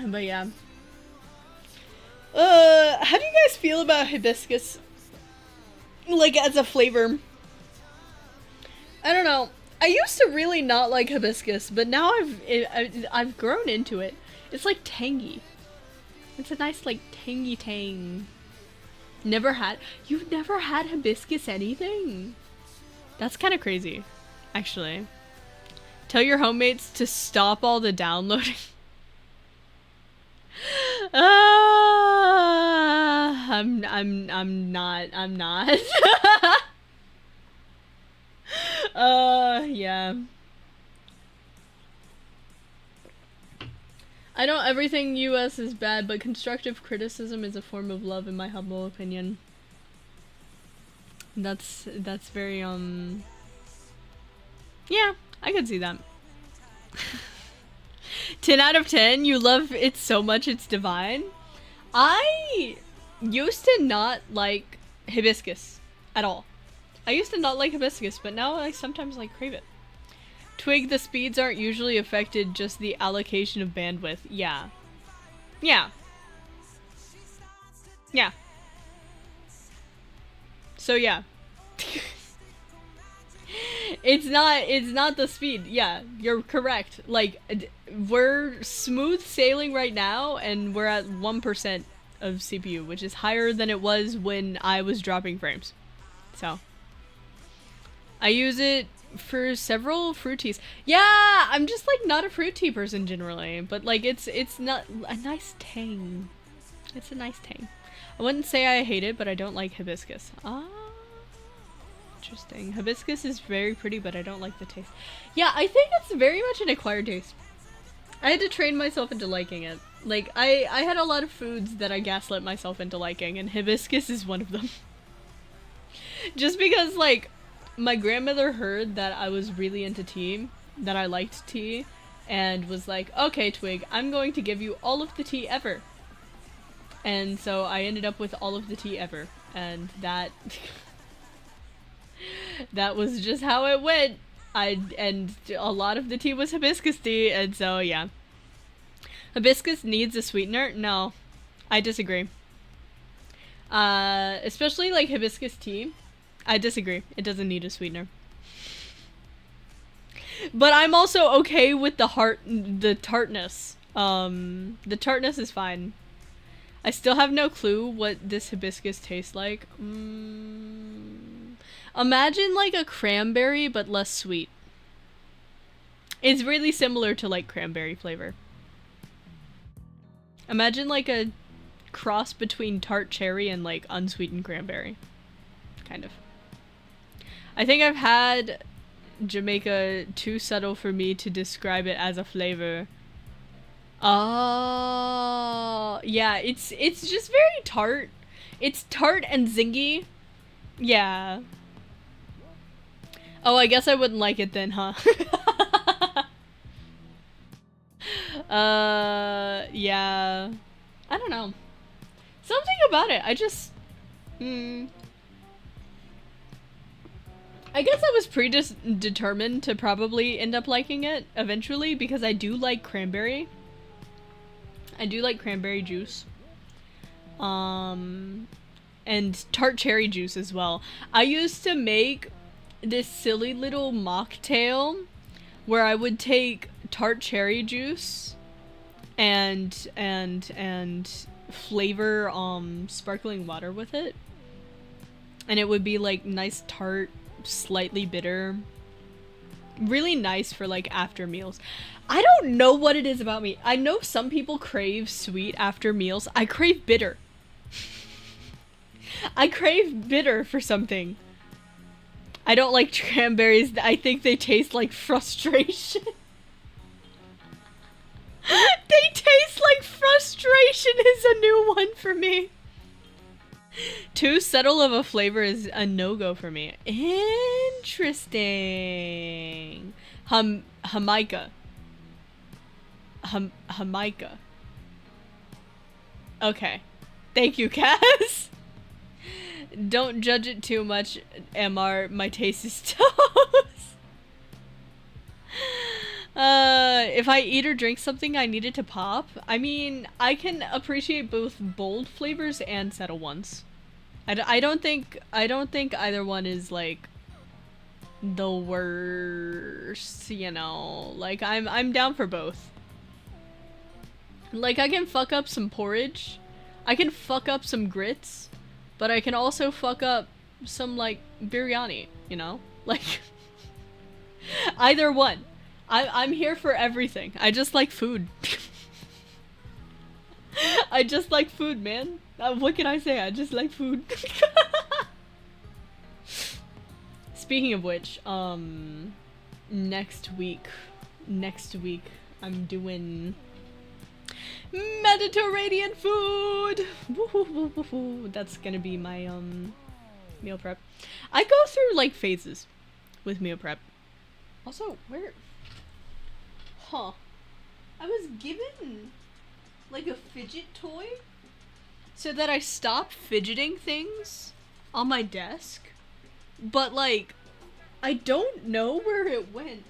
But yeah. How do you guys feel about hibiscus? Like as a flavor? I don't know. I used to really not like hibiscus, but now I've grown into it. It's like tangy. It's a nice like tangy tang. You've never had hibiscus anything? That's kind of crazy, actually. Tell your homemates to stop all the downloading. I'm not. Yeah. I know everything US is bad, but constructive criticism is a form of love in my humble opinion. That's very, yeah, I could see that. 10 out of 10, you love it so much it's divine. I used to not like hibiscus at all. I used to not like hibiscus, but now I sometimes like crave it. Twig, the speeds aren't usually affected, just the allocation of bandwidth. Yeah. Yeah. Yeah. So yeah. It's not the speed. Yeah, you're correct. Like, we're smooth sailing right now, and we're at 1% of CPU, which is higher than it was when I was dropping frames. So. I use it for several fruit teas. Yeah, I'm just like not a fruit tea person generally, but like it's not a nice tang. It's a nice tang. I wouldn't say I hate it, but I don't like hibiscus. Ah, interesting. Hibiscus is very pretty, but I don't like the taste. Yeah, I think it's very much an acquired taste. I had to train myself into liking it. Like I had a lot of foods that I gaslit myself into liking, and hibiscus is one of them. Just because like my grandmother heard that I was really into tea, that I liked tea, and was like, okay, Twig, I'm going to give you all of the tea ever. And so I ended up with all of the tea ever. And that... that was just how it went. And a lot of the tea was hibiscus tea, and so yeah. Hibiscus needs a sweetener? No. I disagree. Especially like hibiscus tea. I disagree. It doesn't need a sweetener. But I'm also okay with the tartness. The tartness is fine. I still have no clue what this hibiscus tastes like. Imagine like a cranberry, but less sweet. It's really similar to like cranberry flavor. Imagine like a cross between tart cherry and like unsweetened cranberry. Kind of. I think I've had Jamaica too subtle for me to describe it as a flavor. Oh, yeah, it's just very tart. It's tart and zingy. Yeah. Oh, I guess I wouldn't like it then, huh? Yeah. I don't know. Something about it. I just... I guess I was predetermined to probably end up liking it eventually because I do like cranberry. I do like cranberry juice. And tart cherry juice as well. I used to make this silly little mocktail where I would take tart cherry juice and flavor sparkling water with it. And it would be like nice tart, slightly bitter. Really nice for like after meals. I don't know what it is about me. I know some people crave sweet after meals. I crave bitter. I crave bitter for something. I don't like cranberries. I think they taste like frustration. They taste like frustration is a new one for me. Too subtle of a flavor is a no-go for me. Interesting. Jamaica. Jamaica. Okay. Thank you, Cass. Don't judge it too much, MR. My taste is toast. If I eat or drink something, I need it to pop. I mean, I can appreciate both bold flavors and subtle ones. I don't think either one is like the worst, you know. Like I'm down for both. Like I can fuck up some porridge. I can fuck up some grits, but I can also fuck up some like biryani, you know? Like either one. I'm here for everything. I just like food. I just like food, man. What can I say? I just like food. Speaking of which, next week I'm doing Mediterranean food. That's gonna be my meal prep. I go through like phases with meal prep. Also, where? Huh. I was given like a fidget toy so that I stop fidgeting things on my desk. But like, I don't know where it went.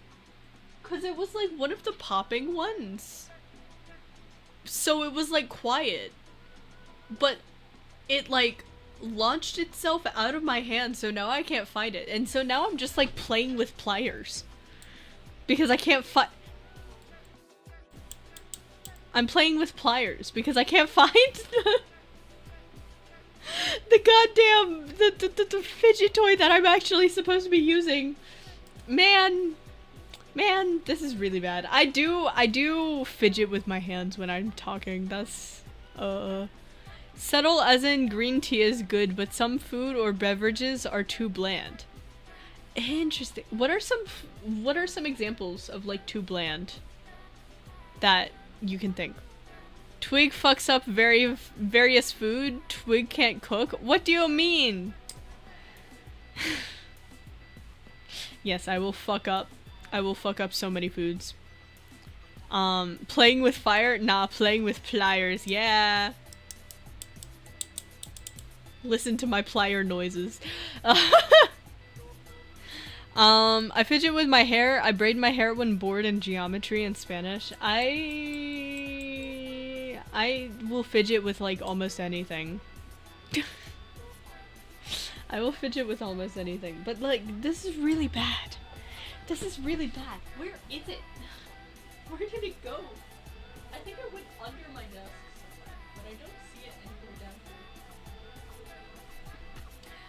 'Cause it was like one of the popping ones. So it was like quiet. But it like launched itself out of my hand, so now I can't find it. And so now I'm just like playing with pliers. Because I can't find... I'm playing with pliers because I can't find the goddamn the fidget toy that I'm actually supposed to be using. Man, this is really bad. I do fidget with my hands when I'm talking. That's subtle as in green tea is good, but some food or beverages are too bland. Interesting. What are some examples of like too bland that you can think? Twig fucks up various food. Twig can't cook. What do you mean? Yes, I will fuck up so many foods. Playing with fire? Nah, playing with pliers. Yeah. Listen to my plier noises. I fidget with my hair. I braid my hair when bored in geometry and Spanish. I will fidget with like almost anything. I will fidget with almost anything. But like, this is really bad. This is really bad. Where is it? Where did it go? I think it went under my desk somewhere, but I don't see it anywhere down here.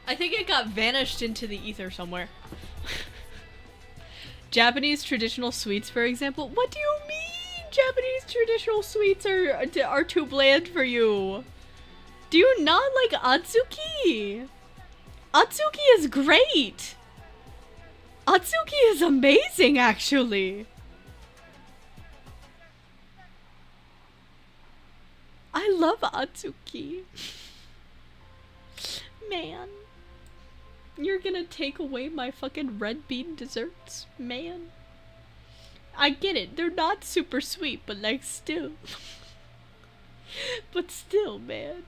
I think it got vanished into the ether somewhere. Japanese traditional sweets, for example. What do you mean? Japanese traditional sweets are too bland for you. Do you not like Atsuki? Atsuki is great. Atsuki is amazing, actually. I love Atsuki. Man. You're gonna take away my fucking red bean desserts? Man. I get it, they're not super sweet, but like still. But still, man.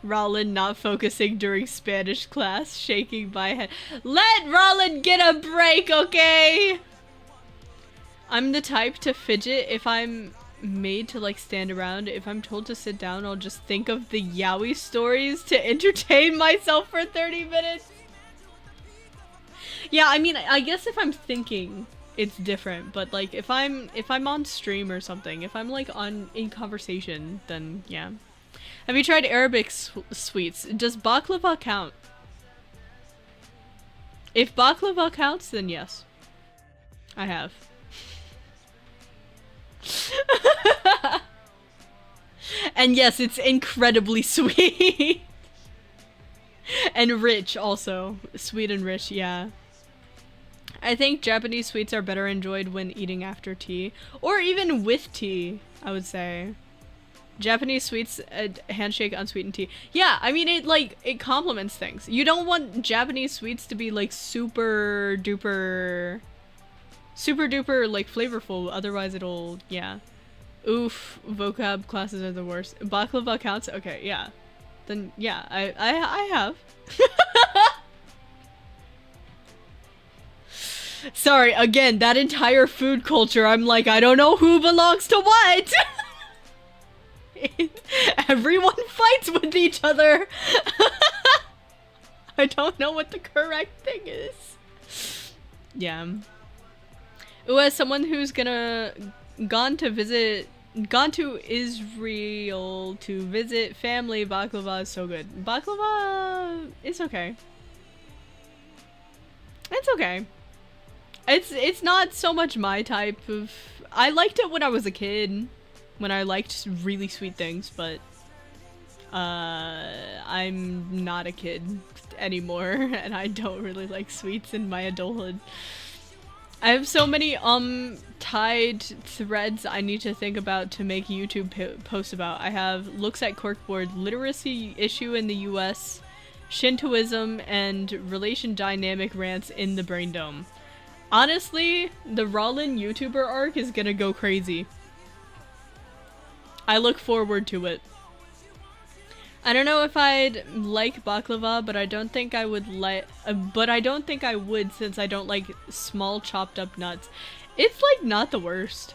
Rollin not focusing during Spanish class, shaking my head. Let Rollin get a break, okay? I'm the type to fidget if I'm made to like stand around. If I'm told to sit down, I'll just think of the yaoi stories to entertain myself for 30 minutes. Yeah, I mean, I guess if I'm thinking, it's different, but like if I'm on stream or something, if I'm like in conversation, then yeah. Have you tried Arabic sweets? Does baklava count? If baklava counts, then yes. I have. And yes, it's incredibly sweet. And rich also. Sweet and rich, yeah. I think Japanese sweets are better enjoyed when eating after tea. Or even with tea, I would say. Japanese sweets, handshake, unsweetened tea. Yeah, I mean, it complements things. You don't want Japanese sweets to be like super duper like flavorful, otherwise it'll, yeah. Oof, vocab classes are the worst. Baklava counts? Okay, yeah. Then, yeah, I have. Sorry, again, that entire food culture, I'm like, I don't know who belongs to what! Everyone fights with each other! I don't know what the correct thing is. Yeah. Ooh, as someone who's gone to Israel to visit family, baklava is so good. Baklava is okay. It's okay. It's not so much my type of... I liked it when I was a kid, when I liked really sweet things, but I'm not a kid anymore, and I don't really like sweets in my adulthood. I have so many tied threads I need to think about to make YouTube posts about. I have looks at corkboard, literacy issue in the US, Shintoism, and relation dynamic rants in the Brain Dome. Honestly, the Rollin YouTuber arc is gonna go crazy. I look forward to it. I don't know if I'd like baklava, but I don't think I would since I don't like small chopped up nuts. It's like not the worst.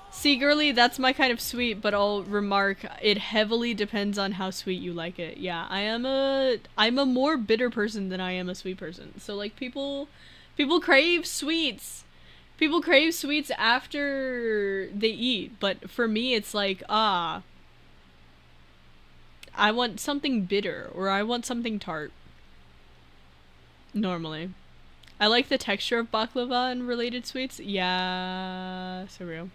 See, girly, that's my kind of sweet, but I'll remark it heavily depends on how sweet you like it. Yeah, I'm a more bitter person than I am a sweet person. So like people crave sweets. People crave sweets after they eat, but for me it's like, I want something bitter, or I want something tart. Normally. I like the texture of baklava and related sweets. Yeah, so real.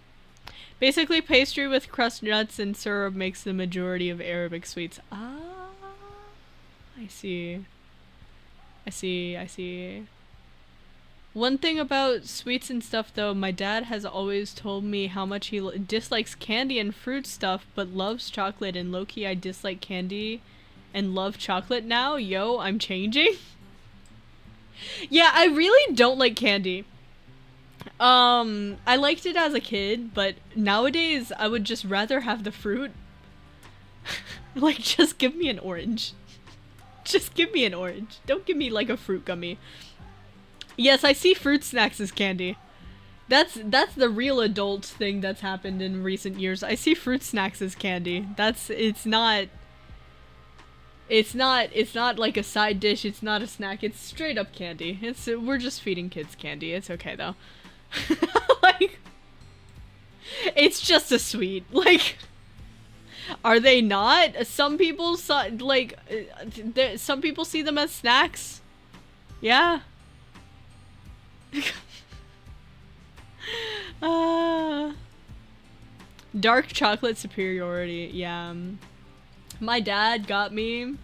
Basically, pastry with crust nuts and syrup makes the majority of Arabic sweets. Ah, I see. I see. One thing about sweets and stuff though, my dad has always told me how much he dislikes candy and fruit stuff, but loves chocolate, and low-key I dislike candy and love chocolate now. Yo, I'm changing. Yeah, I really don't like candy. I liked it as a kid, but nowadays I would just rather have the fruit. Like, just give me an orange. Just give me an orange. Don't give me like a fruit gummy. Yes, I see fruit snacks as candy. That's the real adult thing that's happened in recent years. I see fruit snacks as candy. It's not like a side dish, it's not a snack, it's straight up candy. We're just feeding kids candy. It's okay though. Like, it's just a sweet. Like, are they not? Some people some people see them as snacks. Yeah. Dark chocolate superiority. Yeah. My dad got me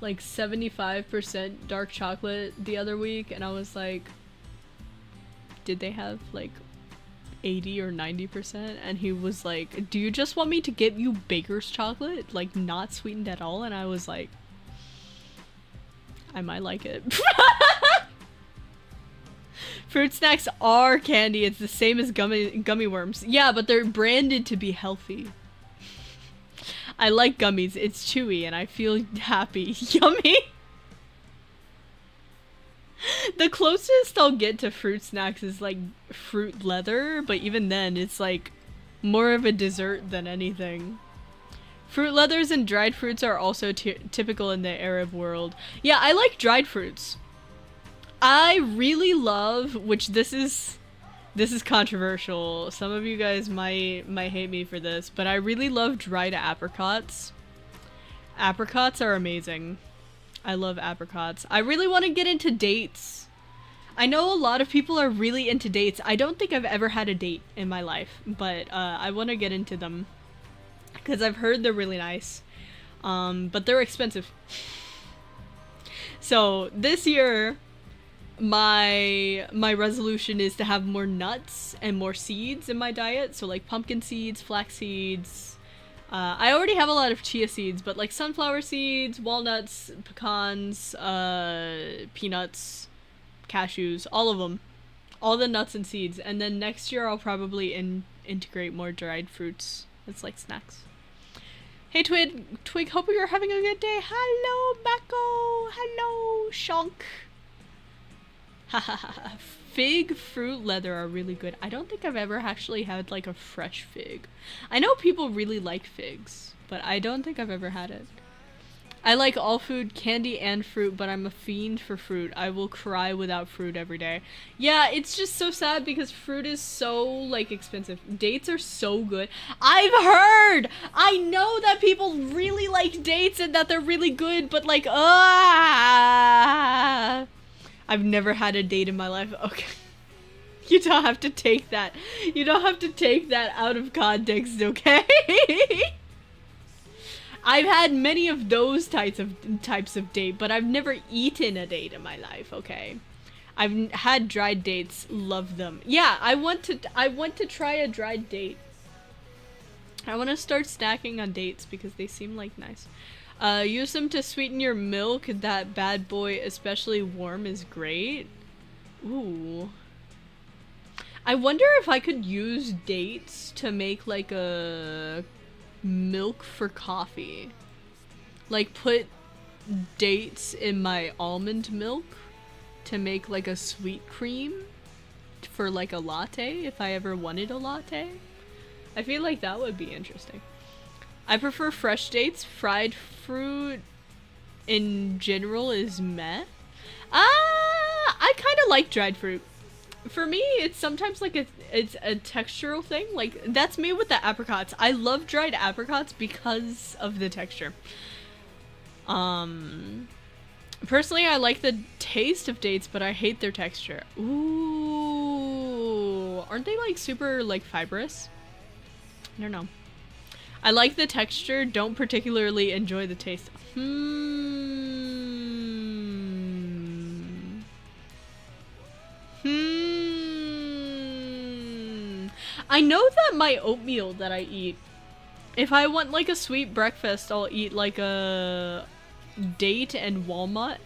like 75% dark chocolate the other week, and I was like, did they have like 80 or 90%? And he was like, do you just want me to get you baker's chocolate, like not sweetened at all? And I was like, I might like it. Fruit snacks are candy. It's the same as gummy worms. Yeah, but they're branded to be healthy. I like gummies. It's chewy and I feel happy. Yummy. The closest I'll get to fruit snacks is like fruit leather, but even then it's like more of a dessert than anything. Fruit leathers and dried fruits are also typical in the Arab world. Yeah, I like dried fruits. I really love, which this is controversial. Some of you guys might hate me for this, but I really love dried apricots. Apricots are amazing. I love apricots. I really want to get into dates. I know a lot of people are really into dates. I don't think I've ever had a date in my life, but I want to get into them because I've heard they're really nice. But they're expensive. So this year, my resolution is to have more nuts and more seeds in my diet. So like pumpkin seeds, flax seeds. I already have a lot of chia seeds, but like sunflower seeds, walnuts, pecans, peanuts, cashews, all of them. All the nuts and seeds. And then next year I'll probably integrate more dried fruits. It's like snacks. Hey Twig, hope you're having a good day. Hello, Mako. Hello, Shonk. Hahaha. Fig fruit leather are really good. I don't think I've ever actually had like a fresh fig. I know people really like figs, but I don't think I've ever had it. I like all food, candy and fruit, but I'm a fiend for fruit. I will cry without fruit every day. Yeah, it's just so sad because fruit is so like expensive. Dates are so good. I've heard! I know that people really like dates and that they're really good, but like, I've never had a date in my life. Okay. You don't have to take that. You don't have to take that out of context, okay? I've had many of those types of date, but I've never eaten a date in my life, okay? I've had dried dates, love them. Yeah, I want to try a dried date. I want to start snacking on dates because they seem like nice. Use them to sweeten your milk. That bad boy, especially warm, is great. Ooh. I wonder if I could use dates to make like a milk for coffee. Like put dates in my almond milk to make like a sweet cream for like a latte if I ever wanted a latte. I feel like that would be interesting. I prefer fresh dates. Fried fruit in general is meh. I kind of like dried fruit. For me, it's sometimes like it's a textural thing. Like, that's me with the apricots. I love dried apricots because of the texture. Personally, I like the taste of dates, but I hate their texture. Ooh. Aren't they like super like fibrous? I don't know. I like the texture, don't particularly enjoy the taste. I know that my oatmeal that I eat, if I want like a sweet breakfast, I'll eat like a date and walnut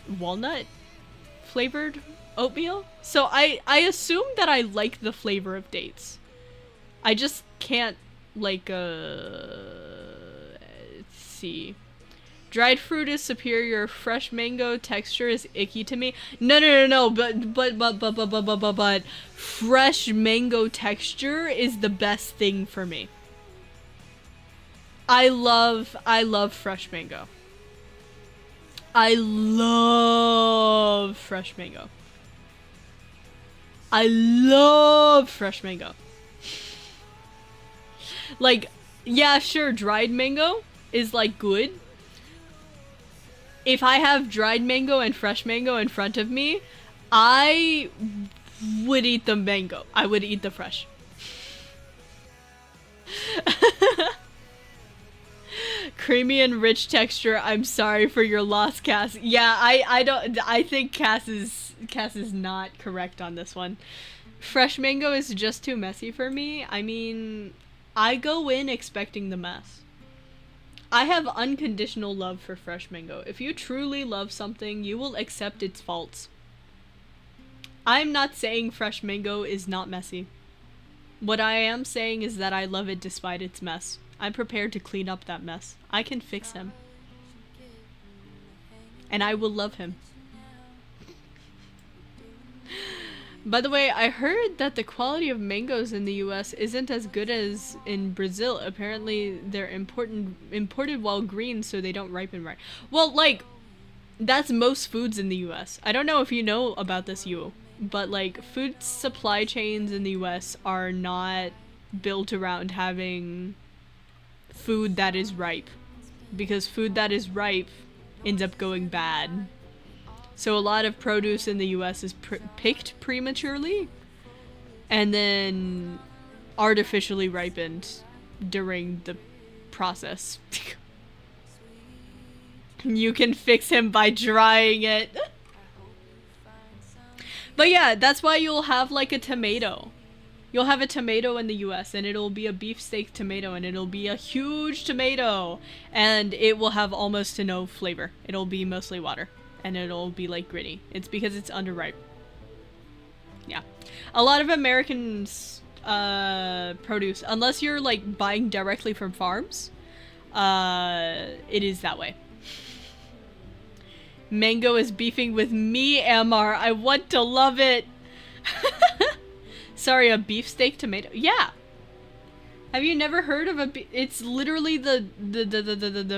flavored oatmeal. So I assume that I like the flavor of dates. I just can't like let's see. Dried fruit is superior. Fresh mango texture is icky to me. No. But fresh mango texture is the best thing for me. I love fresh mango. I love fresh mango. I love fresh mango. Like, yeah, sure, dried mango is like good. If I have dried mango and fresh mango in front of me, I would eat the mango. I would eat the fresh. Creamy and rich texture. I'm sorry for your loss, Cass. Yeah, I think Cass is not correct on this one. Fresh mango is just too messy for me. I mean, I go in expecting the mess. I have unconditional love for fresh mango. If you truly love something, you will accept its faults. I'm not saying fresh mango is not messy. What I am saying is that I love it despite its mess. I'm prepared to clean up that mess. I can fix him. And I will love him. By the way, I heard that the quality of mangoes in the US isn't as good as in Brazil. Apparently, they're imported while green, so they don't ripen right. Well, like, that's most foods in the US. I don't know if you know about this, but like, food supply chains in the US are not built around having food that is ripe. Because food that is ripe ends up going bad. So a lot of produce in the US is picked prematurely and then artificially ripened during the process. You can fix him by drying it. But yeah, that's why you'll have like a tomato. You'll have a tomato in the US and it'll be a beefsteak tomato and it'll be a huge tomato and it will have almost to no flavor. It'll be mostly water. And it'll be like gritty. It's because it's underripe. Yeah. A lot of Americans produce, unless you're like buying directly from farms, it is that way. Mango is beefing with me, Amar. I want to love it. Sorry, a beefsteak tomato. Yeah. Have you never heard of it's literally the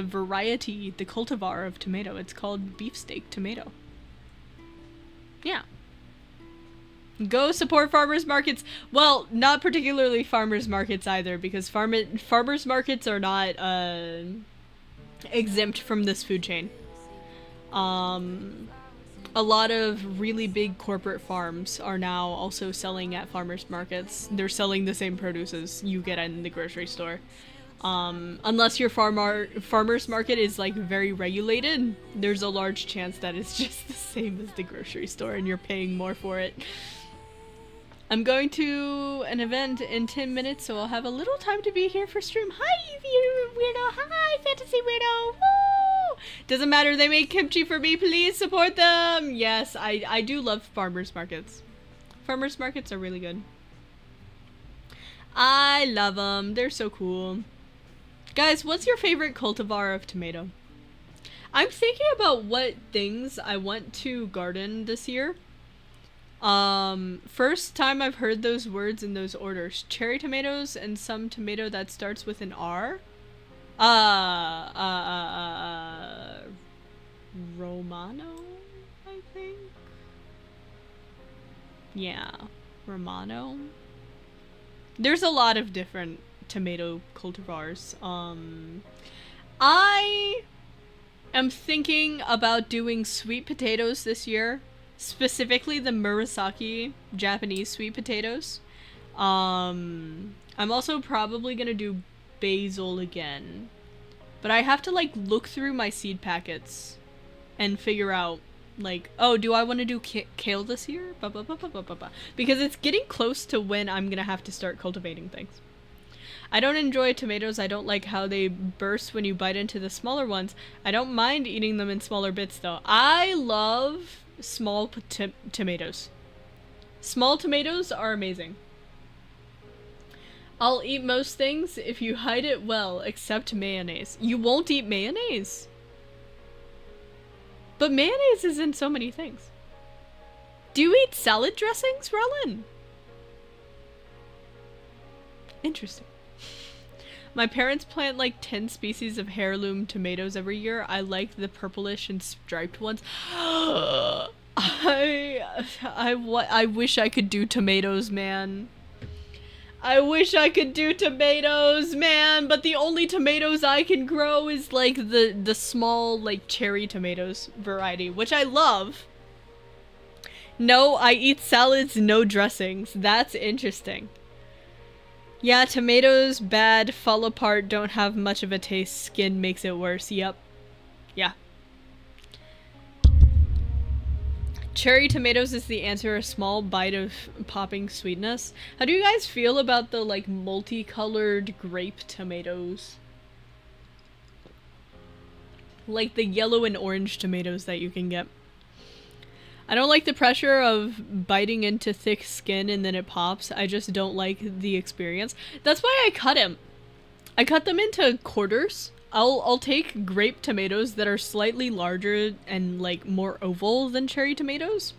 variety, the cultivar of tomato. It's called beefsteak tomato. Yeah. Go support farmers markets. Well, not particularly farmers markets either, because farmers markets are not exempt from this food chain. A lot of really big corporate farms are now also selling at farmers markets. They're selling the same produce as you get in the grocery store. Unless your farmer's market is like very regulated, there's a large chance that it's just the same as the grocery store and you're paying more for it. I'm going to an event in 10 minutes, so I'll have a little time to be here for stream. Hi, weirdo. Hi, fantasy weirdo. Woo! Doesn't matter, they make kimchi for me. Please support them. Yes, I do love farmers markets. Farmers markets are really good. I love them. They're so cool. Guys, what's your favorite cultivar of tomato? I'm thinking about what things I want to garden this year. First time I've heard those words in those orders. Cherry tomatoes and some tomato that starts with an R. Romano, I think? Yeah, Romano. There's a lot of different tomato cultivars. I am thinking about doing sweet potatoes this year. Specifically the Murasaki Japanese sweet potatoes. I'm also probably gonna do basil again. But I have to like look through my seed packets and figure out like, oh, do I want to do kale this year? Because it's getting close to when I'm gonna have to start cultivating things. I don't enjoy tomatoes. I don't like how they burst when you bite into the smaller ones. I don't mind eating them in smaller bits though. I love small tomatoes. Small tomatoes are amazing. I'll eat most things if you hide it well, except mayonnaise. You won't eat mayonnaise? But mayonnaise is in so many things. Do you eat salad dressings, Roland? Interesting. My parents plant like 10 species of heirloom tomatoes every year. I like the purplish and striped ones. I wish I could do tomatoes, man. I wish I could do tomatoes, man, but the only tomatoes I can grow is like the small like cherry tomatoes variety, which I love. No, I eat salads, no dressings. That's interesting. Yeah, tomatoes, bad, fall apart, don't have much of a taste, skin makes it worse. Yep. Yeah. Cherry tomatoes is the answer, a small bite of popping sweetness. How do you guys feel about the like multicolored grape tomatoes? Like the yellow and orange tomatoes that you can get. I don't like the pressure of biting into thick skin and then it pops. I just don't like the experience. That's why I cut him. I cut them into quarters. I'll take grape tomatoes that are slightly larger and like more oval than cherry tomatoes.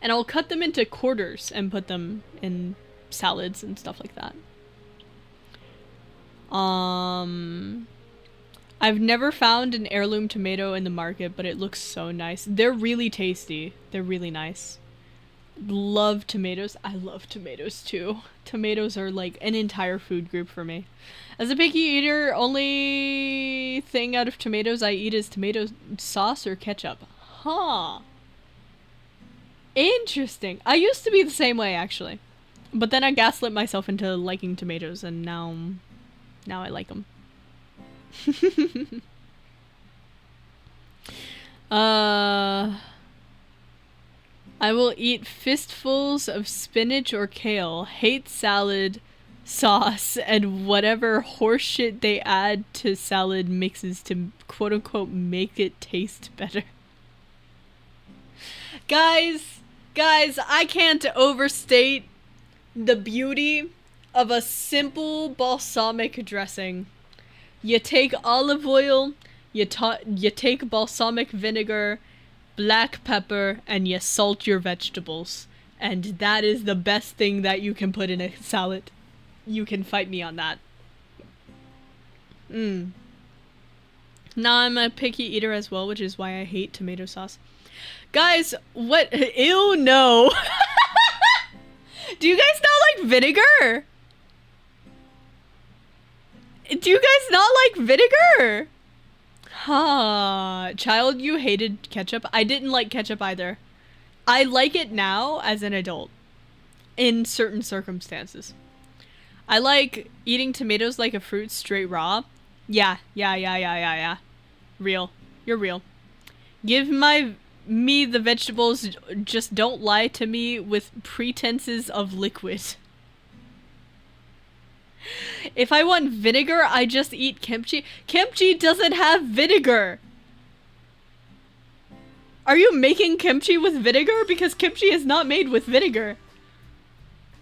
And I'll cut them into quarters and put them in salads and stuff like that. I've never found an heirloom tomato in the market, but it looks so nice. They're really tasty. They're really nice. Love tomatoes. I love tomatoes too. Tomatoes are like an entire food group for me. As a picky eater, only thing out of tomatoes I eat is tomato sauce or ketchup. Huh. Interesting. I used to be the same way actually. But then I gaslit myself into liking tomatoes and now I like them. I will eat fistfuls of spinach or kale, hate salad sauce, and whatever horseshit they add to salad mixes to quote-unquote make it taste better. Guys, I can't overstate the beauty of a simple balsamic dressing. You take olive oil, you take balsamic vinegar, black pepper, and you salt your vegetables. And that is the best thing that you can put in a salad. You can fight me on that. Now I'm a picky eater as well, which is why I hate tomato sauce. Guys, what? Ew, no. Do you guys not like vinegar? Do you guys not like vinegar? Huh. Child, you hated ketchup? I didn't like ketchup either. I like it now as an adult. In certain circumstances. I like eating tomatoes like a fruit straight raw. Yeah. Real. You're real. Give me the vegetables, just don't lie to me with pretenses of liquid. If I want vinegar, I just eat kimchi. Kimchi doesn't have vinegar! Are you making kimchi with vinegar? Because kimchi is not made with vinegar.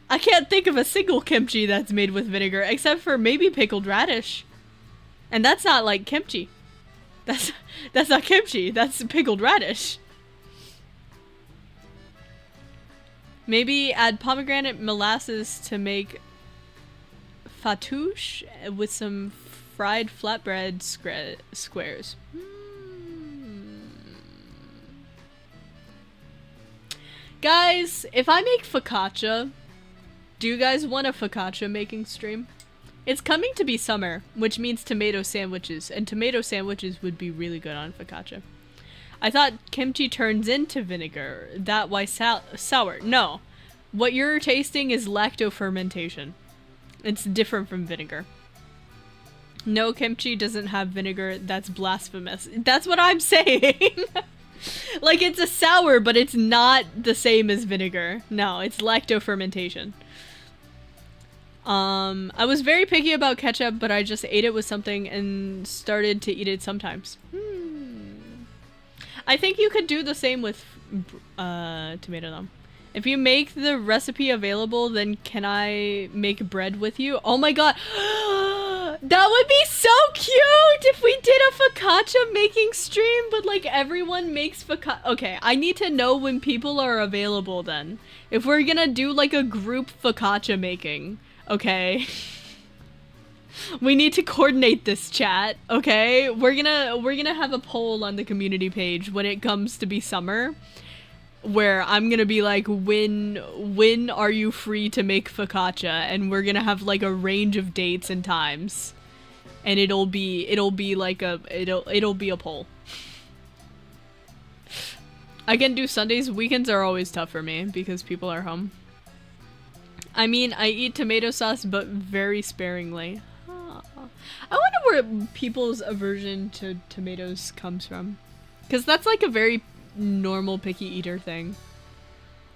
I can't think of a single kimchi that's made with vinegar, except for maybe pickled radish. And that's not like kimchi. That's not kimchi, that's pickled radish. Maybe add pomegranate molasses to make fatouche with some fried flatbread squares. Guys, if I make focaccia, do you guys want a focaccia making stream? It's coming to be summer, which means tomato sandwiches, and tomato sandwiches would be really good on focaccia. I thought kimchi turns into vinegar. That why sour. No. What you're tasting is lactofermentation. It's different from vinegar. No, kimchi doesn't have vinegar. That's blasphemous. That's what I'm saying. Like, it's a sour, but it's not the same as vinegar. No, it's lactofermentation. I was very picky about ketchup, but I just ate it with something and started to eat it sometimes. I think you could do the same with tomato though. If you make the recipe available, then can I make bread with you? Oh my god! That would be so cute if we did a focaccia making stream, but like everyone makes focaccia. Okay, I need to know when people are available then. If we're gonna do like a group focaccia making, okay? We need to coordinate this, chat, okay? We're gonna have a poll on the community page when it comes to be summer, where I'm gonna be like, when are you free to make focaccia? And we're gonna have like a range of dates and times, and it'll be like it'll be a poll. I can do Sundays. Weekends are always tough for me because people are home. I mean, I eat tomato sauce, but very sparingly. Huh. I wonder where people's aversion to tomatoes comes from, because that's like a very normal picky eater thing.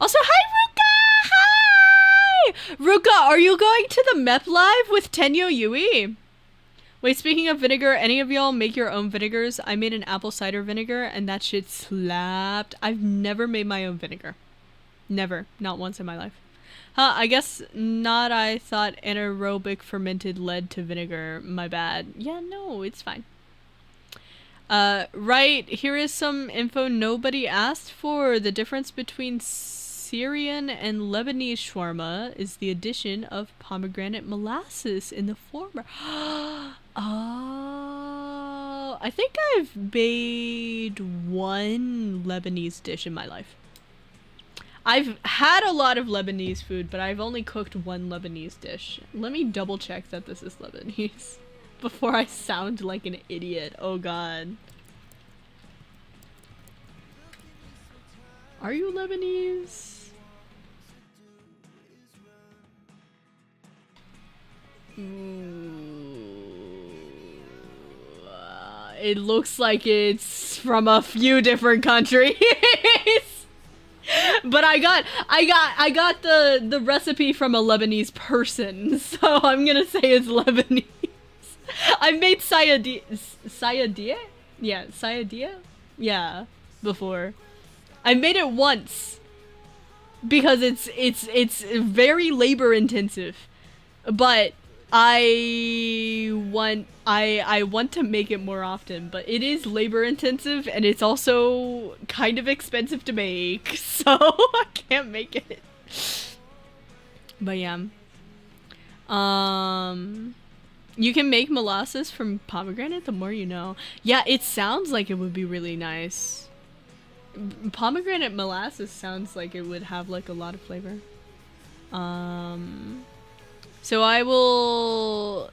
Also, hi Ruka! Hi! Ruka, are you going to the MEP live with Tenyo Yui? Wait, speaking of vinegar, any of y'all make your own vinegars? I made an apple cider vinegar and that shit slapped. I've never made my own vinegar. Never. Not once in my life. Huh, I guess not. I thought anaerobic fermented led to vinegar. My bad. Yeah, no, it's fine. Right, here is some info nobody asked for. The difference between Syrian and Lebanese shawarma is the addition of pomegranate molasses in the former. Oh, I think I've made one Lebanese dish in my life. I've had a lot of Lebanese food, but I've only cooked one Lebanese dish. Let me double check that this is Lebanese before I sound like an idiot. Oh god. Are you Lebanese? It looks like it's from a few different countries. But I got the recipe from a Lebanese person, so I'm gonna say it's Lebanese. I've made sayadiyeh? Yeah, sayadiyeh? Yeah, before. I made it once because it's very labor intensive, but I want to make it more often, but it is labor intensive and it's also kind of expensive to make, so I can't make it. But yeah. You can make molasses from pomegranate, the more you know. Yeah, it sounds like it would be really nice. Pomegranate molasses sounds like it would have like a lot of flavor. So I will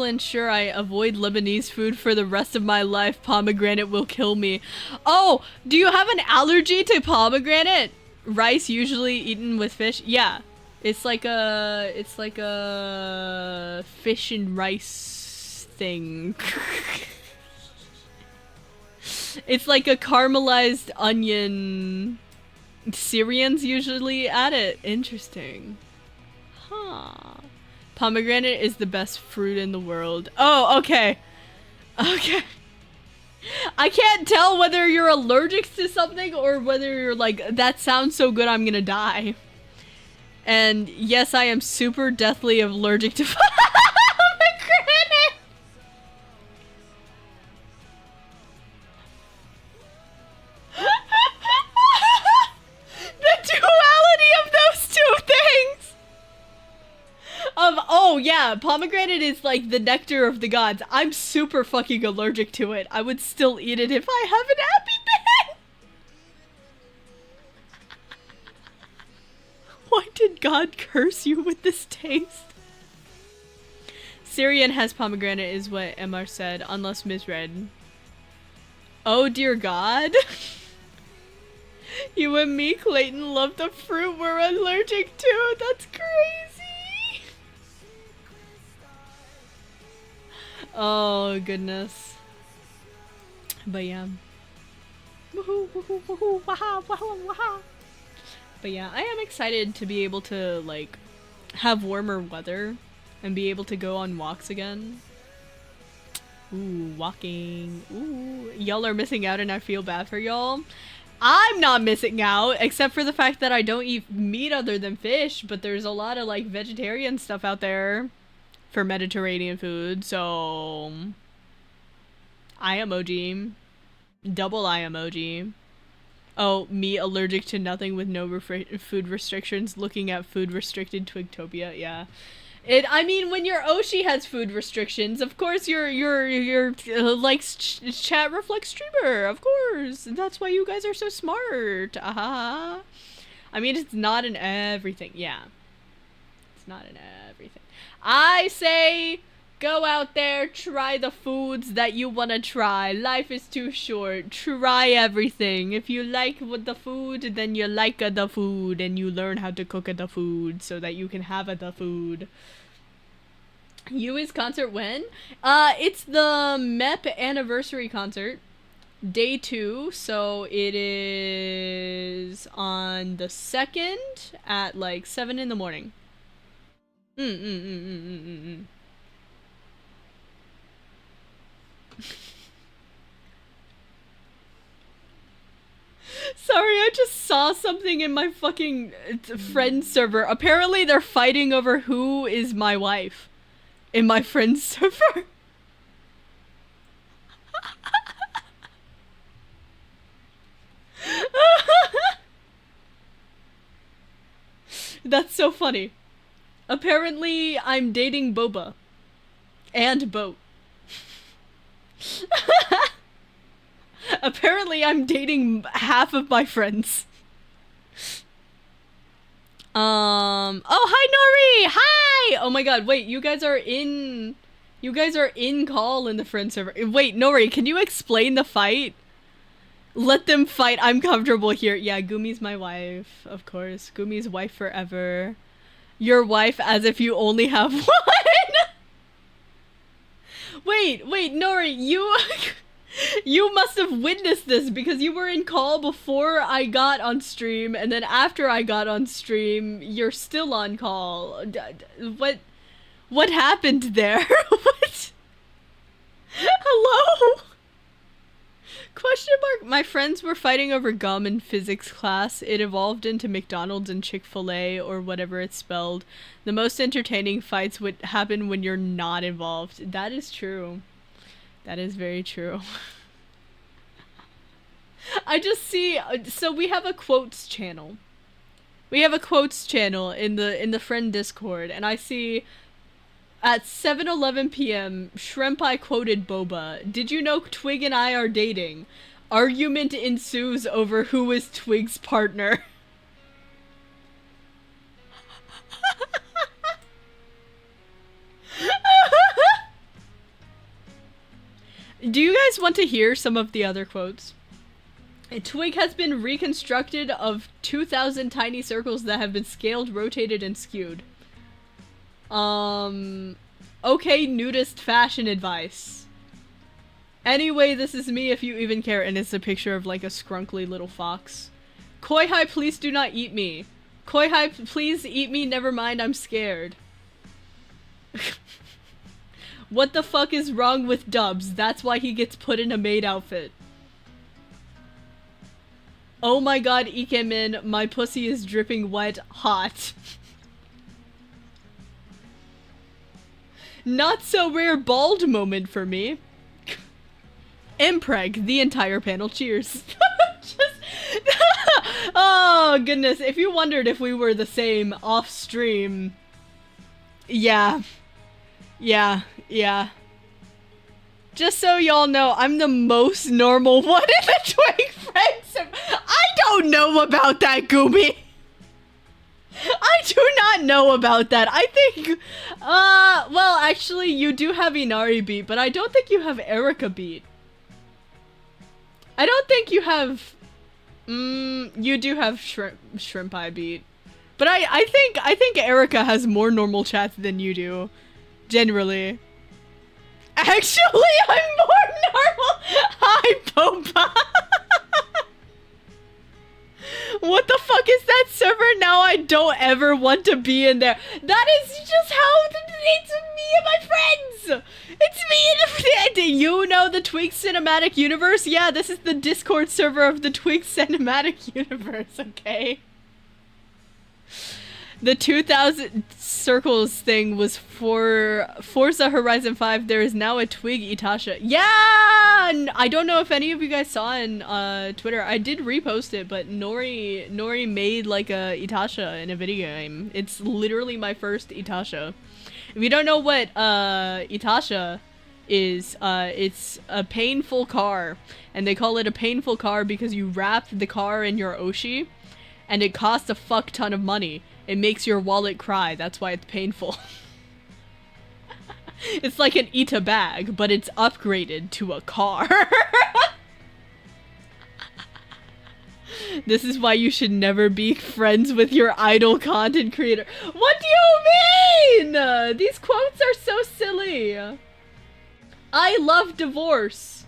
ensure I avoid Lebanese food for the rest of my life. Pomegranate will kill me. Oh, do you have an allergy to pomegranate? Rice usually eaten with fish? Yeah. It's like a fish and rice thing. It's like a caramelized onion. Syrians usually add it. Interesting. Huh. Pomegranate is the best fruit in the world. Oh, okay. Okay. I can't tell whether you're allergic to something or whether you're like, that sounds so good I'm gonna die. And yes, I am super deathly allergic to pomegranate. The duality of those two things. Oh yeah, pomegranate is like the nectar of the gods. I'm super fucking allergic to it. I would still eat it if I have an EpiPen. Why did God curse you with this taste? Syrian has pomegranate is what MR said, unless misread. Oh dear God. You and me, Clayton, love the fruit we're allergic to. That's crazy. Oh goodness. But yeah. Woohoo, woohoo, woohoo, waha, waha, waha. But yeah, I am excited to be able to, like, have warmer weather and be able to go on walks again. Ooh, walking. Ooh, y'all are missing out and I feel bad for y'all. I'm not missing out, except for the fact that I don't eat meat other than fish, but there's a lot of, like, vegetarian stuff out there. for Mediterranean food, so eye emoji, double eye emoji. Oh, me allergic to nothing with no food restrictions, looking at food restricted Twigtopia, yeah. I mean, when your Oshi has food restrictions, of course you're like chat reflex streamer, of course. That's why you guys are so smart. I mean, it's not in everything. Yeah. It's not in everything. I say go out there, try the foods that you want to try. Life is too short. Try everything. If you like the food, then you like the food, and you learn how to cook the food so that you can have the food. Yui's concert when? It's the MEP anniversary concert. Day 2, so it is on the 2nd at like 7 in the morning. Sorry, I just saw something in my fucking friend server. Apparently they're fighting over who is my wife in my friend server. That's so funny. Apparently I'm dating Boba and Boat. Apparently I'm dating half of my friends. Oh, hi Nori! Hi! Oh my god, wait, you guys are in call in the friend server. Wait, Nori, can you explain the fight? Let them fight, I'm comfortable here. Yeah, Gumi's my wife, of course. Gumi's wife forever. Your wife as if you only have one! Wait, Nori, you must have witnessed this because you were in call before I got on stream, and then after I got on stream, you're still on call. What happened there? What? Hello? Question mark. My friends were fighting over gum in physics class. It evolved into McDonald's and Chick-fil-A or whatever it's spelled. The most entertaining fights would happen when you're not involved. That is true. That is very true. I just see, so we have a quotes channel. We have a quotes channel in the friend Discord, and I see at 7:11 p.m. Shrimpai quoted Boba. Did you know Twig and I are dating? Argument ensues over who is Twig's partner. Do you guys want to hear some of the other quotes? A twig has been reconstructed of 2,000 tiny circles that have been scaled, rotated, and skewed. Okay, nudist fashion advice. Anyway, this is me if you even care, and it's a picture of like a scrunkly little fox. Koi Hai, please do not eat me. Koi Hai, please eat me, never mind, I'm scared. What the fuck is wrong with Dubs? That's why he gets put in a maid outfit. Oh my god, Ikemen, my pussy is dripping wet hot. Not so rare bald moment for me. Impreg, the entire panel cheers. Oh goodness, if you wondered if we were the same off stream. Yeah. Just so y'all know, I'm the most normal one in the Twig friends. I don't know about that, Gooby. I do not know about that. I think, well, actually, you do have Inari beat, but I don't think you have Erica beat. I don't think you have, you do have Shrimp Eye beat. But I think Erica has more normal chats than you do, generally. Actually, I'm more normal. Hi, Boba. What the fuck is that server? Now I don't ever want to be in there. That is just how it's me and my friends. It's me and do you know the Twig Cinematic Universe? Yeah, this is the Discord server of the Twig Cinematic Universe, okay? The 2000 circles thing was for Forza Horizon 5. There is now a Twig Itasha. Yeah! I don't know if any of you guys saw on Twitter. I did repost it, but Nori made like a Itasha in a video game. It's literally my first Itasha. If you don't know what Itasha is, it's a painful car. And they call it a painful car because you wrap the car in your Oshi, and it costs a fuck ton of money. It makes your wallet cry. That's why it's painful. It's like an Ita bag, but it's upgraded to a car. This is why you should never be friends with your idol content creator. What do you mean? These quotes are so silly. I love divorce.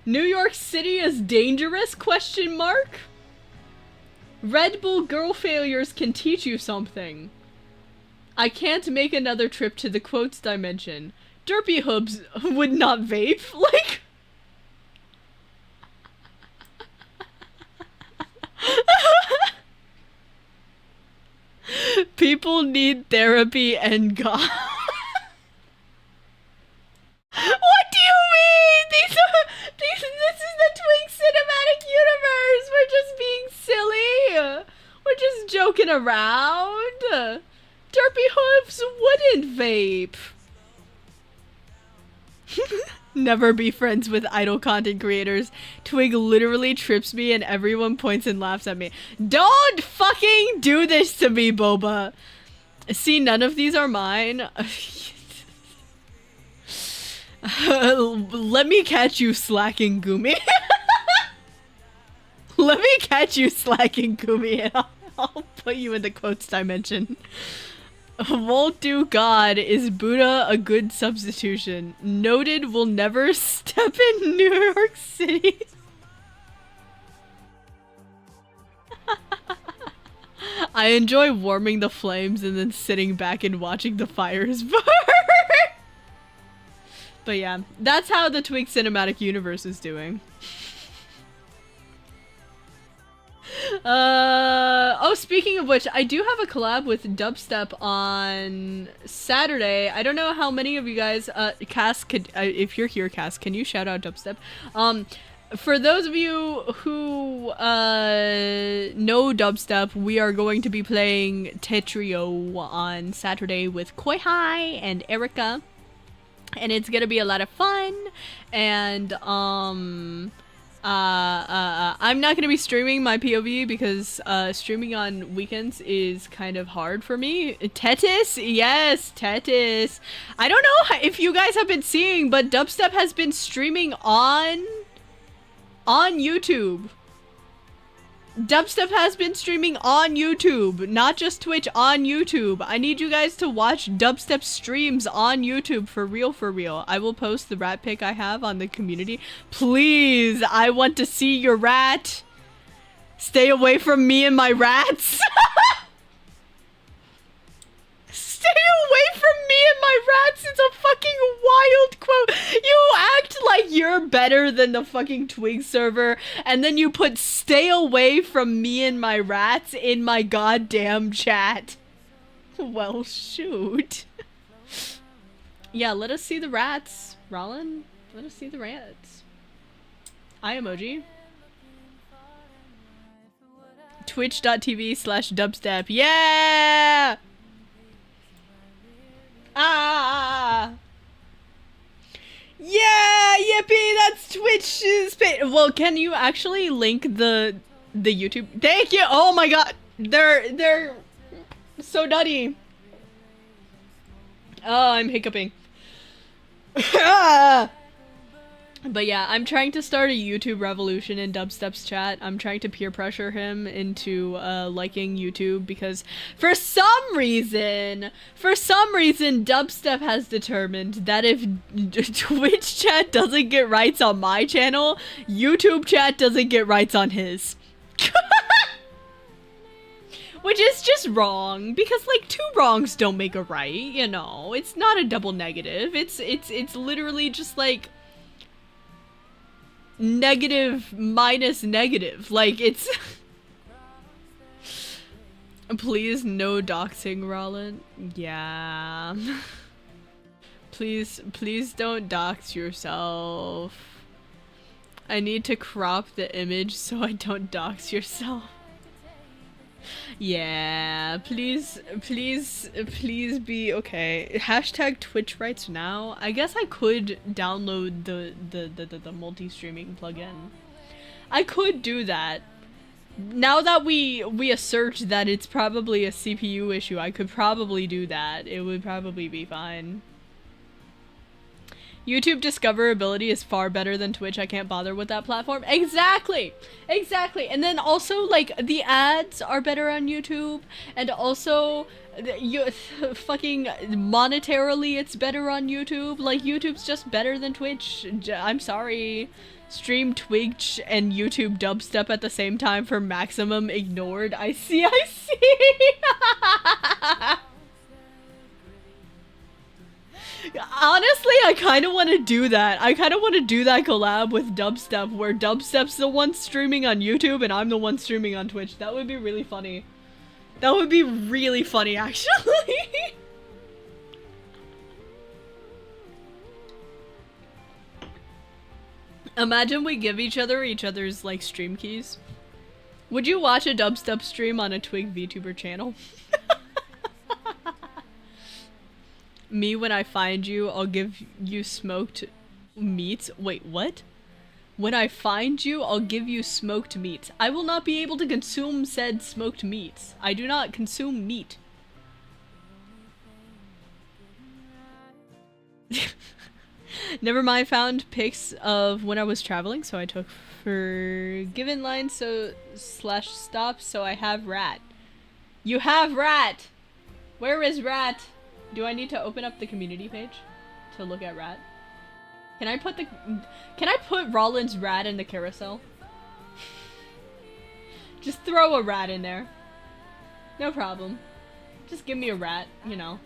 New York City is dangerous? Question mark. Red Bull girl failures can teach you something. I can't make another trip to the quotes dimension. Derpy hooves would not vape. Like... People need therapy and God. What do you mean? This is the Twig cinematic universe. We're just being silly. We're just joking around. Derpy hooves wouldn't vape. Never be friends with idle content creators. Twig literally trips me and everyone points and laughs at me. Don't fucking do this to me, Boba. See, none of these are mine. Let me catch you slacking, Gumi. Let me catch you slacking, Gumi, and I'll put you in the quotes dimension. Won't do God. Is Buddha a good substitution? Noted will never step in New York City. I enjoy warming the flames and then sitting back and watching the fires burn. But yeah, that's how the Twig cinematic universe is doing. Oh, speaking of which, I do have a collab with Dubstep on Saturday. I don't know how many of you guys, Cass, could, if you're here, Cass, can you shout out Dubstep? For those of you who, know Dubstep, we are going to be playing Tetrio on Saturday with Koi Hai and Erica. And it's gonna be a lot of fun, and I'm not gonna be streaming my POV because streaming on weekends is kind of hard for me. Tetis? Yes, Tetis. I don't know if you guys have been seeing, but Dubstep has been streaming on YouTube. Dubstep has been streaming on YouTube, not just Twitch, on YouTube. I need you guys to watch Dubstep streams on YouTube for real, for real. I will post the rat pic I have on the community. Please, I want to see your rat. Stay away from me and my rats. Stay away from me and my rats. It's a fucking wild quote. You act like you're better than the fucking Twig server, and then you put "stay away from me and my rats" in my goddamn chat. Well, shoot. Yeah, let us see the rats, Rollin. Let us see the rats. Eye emoji. Twitch.tv/dubstep. Yeah! Ah! Yeah! Yippee! That's Twitch's page. Well, can you actually link the YouTube? Thank you! Oh my god! They're so nutty. Oh, I'm hiccuping. But yeah, I'm trying to start a YouTube revolution in Dubstep's chat. I'm trying to peer pressure him into liking YouTube because for some reason Dubstep has determined that if Twitch chat doesn't get rights on my channel, YouTube chat doesn't get rights on his. Which is just wrong, because like 2 wrongs don't make a right, you know. It's not a double negative. It's literally just like negative minus negative. Like, it's Please, no doxing, Rollin. Yeah. Please don't dox yourself. I need to crop the image so I don't dox yourself. Yeah, please be okay. Hashtag Twitch rights now. I guess I could download the multi-streaming plugin. I could do that. Now that we assert that it's probably a CPU issue, I could probably do that. It would probably be fine. YouTube discoverability is far better than Twitch. I can't bother with that platform. Exactly! Exactly! And then also, like, the ads are better on YouTube. And also, fucking monetarily it's better on YouTube. Like, YouTube's just better than Twitch. I'm sorry. Stream Twig and YouTube dubstep at the same time for maximum ignored. I see. Honestly, I kind of want to do that. I kind of want to do that collab with Dubstep, where Dubstep's the one streaming on YouTube and I'm the one streaming on Twitch. That would be really funny. That would be really funny, actually. Imagine we give each other's, like, stream keys. Would you watch a Dubstep stream on a Twig VTuber channel? Me, when I find you, I'll give you smoked meats. Wait, what? When I find you, I'll give you smoked meats. I will not be able to consume said smoked meats. I do not consume meat. Never mind, found pics of when I was traveling, so I took forgiven line slash stop, so I have rat. You have rat! Where is rat? Do I need to open up the community page to look at rat? Can I put Rollin's rat in the carousel? Just throw a rat in there. No problem. Just give me a rat, you know.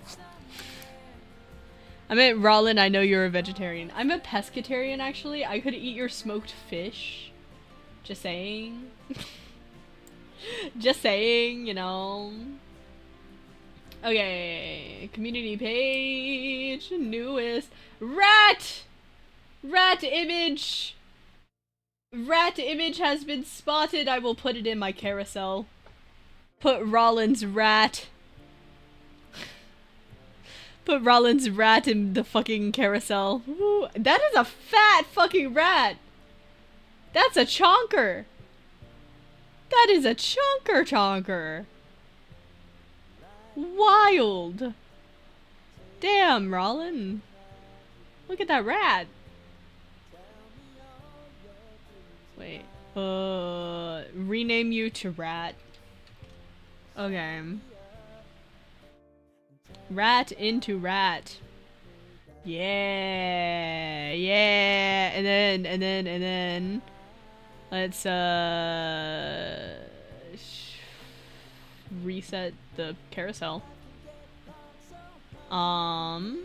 I meant, Rollin, I know you're a vegetarian. I'm a pescatarian, actually. I could eat your smoked fish. Just saying. Just saying, you know. Okay, community page, newest, rat! Rat image! Rat image has been spotted. I will put it in my carousel. Put Rollin's rat. Put Rollin's rat in the fucking carousel. Ooh, that is a fat fucking rat! That's a chonker! That is a chonker! Wild! Damn, Rollin. Look at that rat. Wait. Rename you to rat. Okay. Rat into rat. Yeah. Yeah. And then. Let's, reset the carousel. And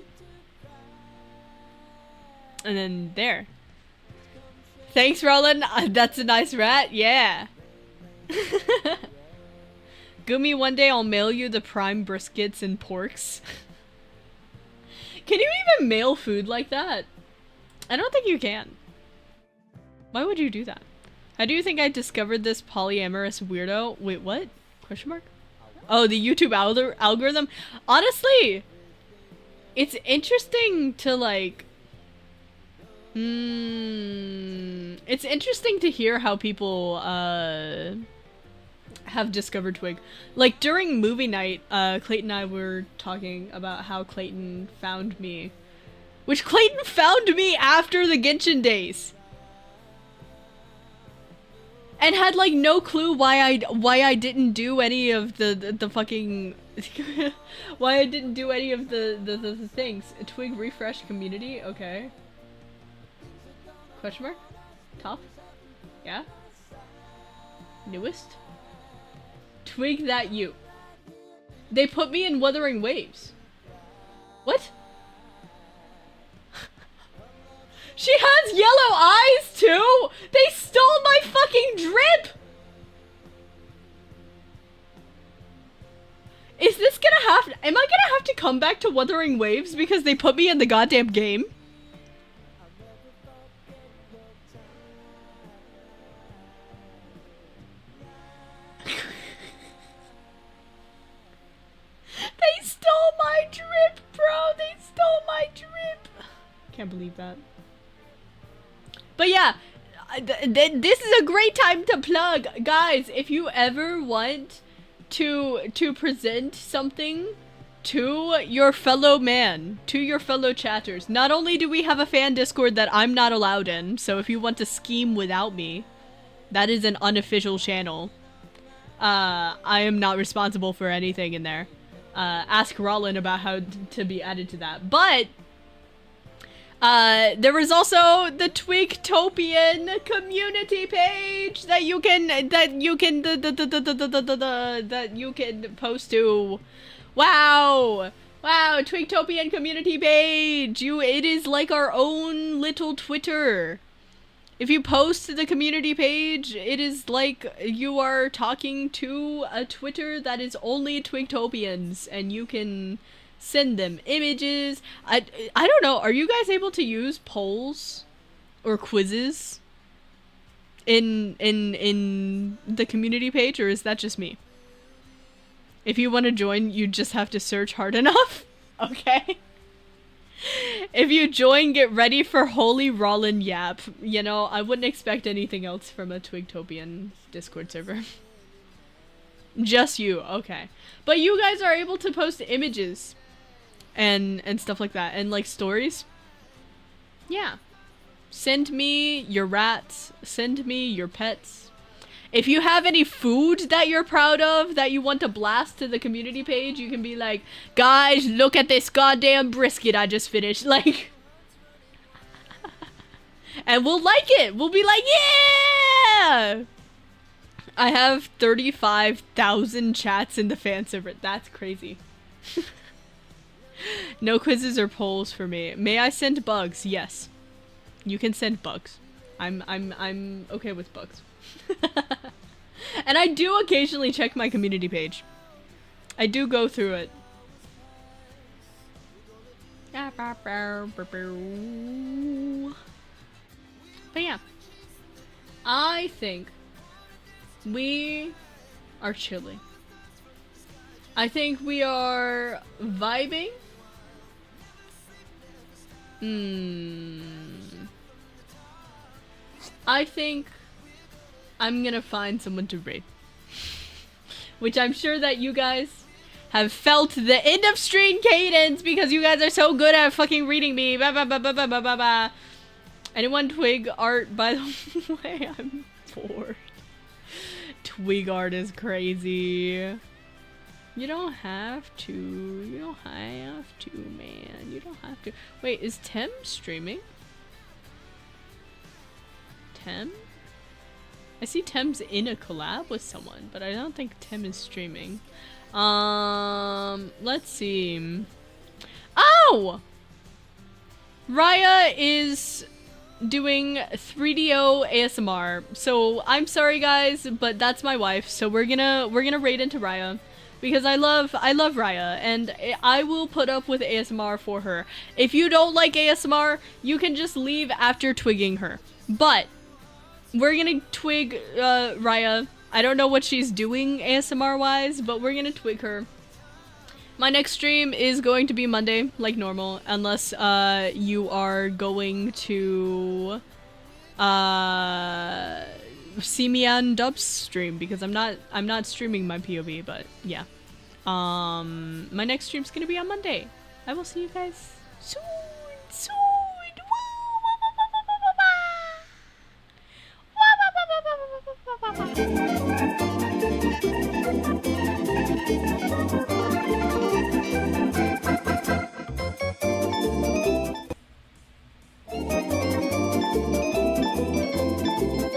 then there. Thanks, Rollin. That's a nice rat. Yeah. Gumi, one day I'll mail you the prime briskets and porks. Can you even mail food like that? I don't think you can. Why would you do that? How do you think I discovered this polyamorous weirdo? Wait, what? Question mark? Oh, the YouTube algorithm? Honestly, it's interesting to, like... it's interesting to hear how people, have discovered Twig. Like, during movie night, Clayton and I were talking about how Clayton found me. Which Clayton found me after the Genshin days! And had, like, no clue why I didn't do any of the fucking... why I didn't do any of the things. A Twig refresh community? Okay. Question mark? Top? Yeah? Newest? Twig that you. They put me in Wuthering Waves. What? She has yellow eyes too! They stole my fucking drip! Is this gonna have- am I gonna have to come back to Wuthering Waves because they put me in the goddamn game? They stole my drip, bro! They stole my drip! Can't believe that. But yeah, this is a great time to plug. Guys, if you ever want to present something to your fellow man, to your fellow chatters, not only do we have a fan Discord that I'm not allowed in, so if you want to scheme without me, that is an unofficial channel. I am not responsible for anything in there. Ask Rollin about how to be added to that. But there was also the Twigtopian community page that you can post to. Wow, Twigtopian community page. It is like our own little Twitter. If you post to the community page, it is like you are talking to a Twitter that is only Twigtopians, and you can send them images. I don't know, are you guys able to use polls or quizzes in the community page, or is that just me? If you want to join, you just have to search hard enough. Okay. If you join, get ready for Holy Rollin Yap. You know, I wouldn't expect anything else from a Twigtopian Discord server. Just you, okay. But you guys are able to post images and stuff like that, and like stories. Yeah. Send me your rats, send me your pets. If you have any food that you're proud of that you want to blast to the community page, you can be like, guys, look at this goddamn brisket I just finished. Like, and we'll like it. We'll be like, yeah! I have 35,000 chats in the fan server. That's crazy. No quizzes or polls for me. May I send bugs? Yes. You can send bugs. I'm okay with bugs. And I do occasionally check my community page. I do go through it. But yeah, I think we are chilling. I think we are vibing. I think I'm gonna find someone to raid. Which I'm sure that you guys have felt the end of stream cadence because you guys are so good at fucking reading me. Ba, ba, ba, ba, ba, ba, ba, ba. Anyone Twig art, by the way? I'm bored. Twig art is crazy. You don't have to. You don't have to, man. You don't have to. Wait, is Tem streaming? Tem? I see Tem's in a collab with someone, but I don't think Tem is streaming. Let's see. Oh! Raya is doing 3DO ASMR. So I'm sorry guys, but that's my wife. So we're gonna raid into Raya because I love Raya and I will put up with ASMR for her. If you don't like ASMR, you can just leave after twigging her. But we're gonna twig Raya. I don't know what she's doing ASMR wise, but we're gonna twig her. My next stream is going to be Monday, like normal, unless you are going to see me on Dub's stream because I'm not streaming my POV, but yeah. My next stream's gonna be on Monday. I will see you guys soon.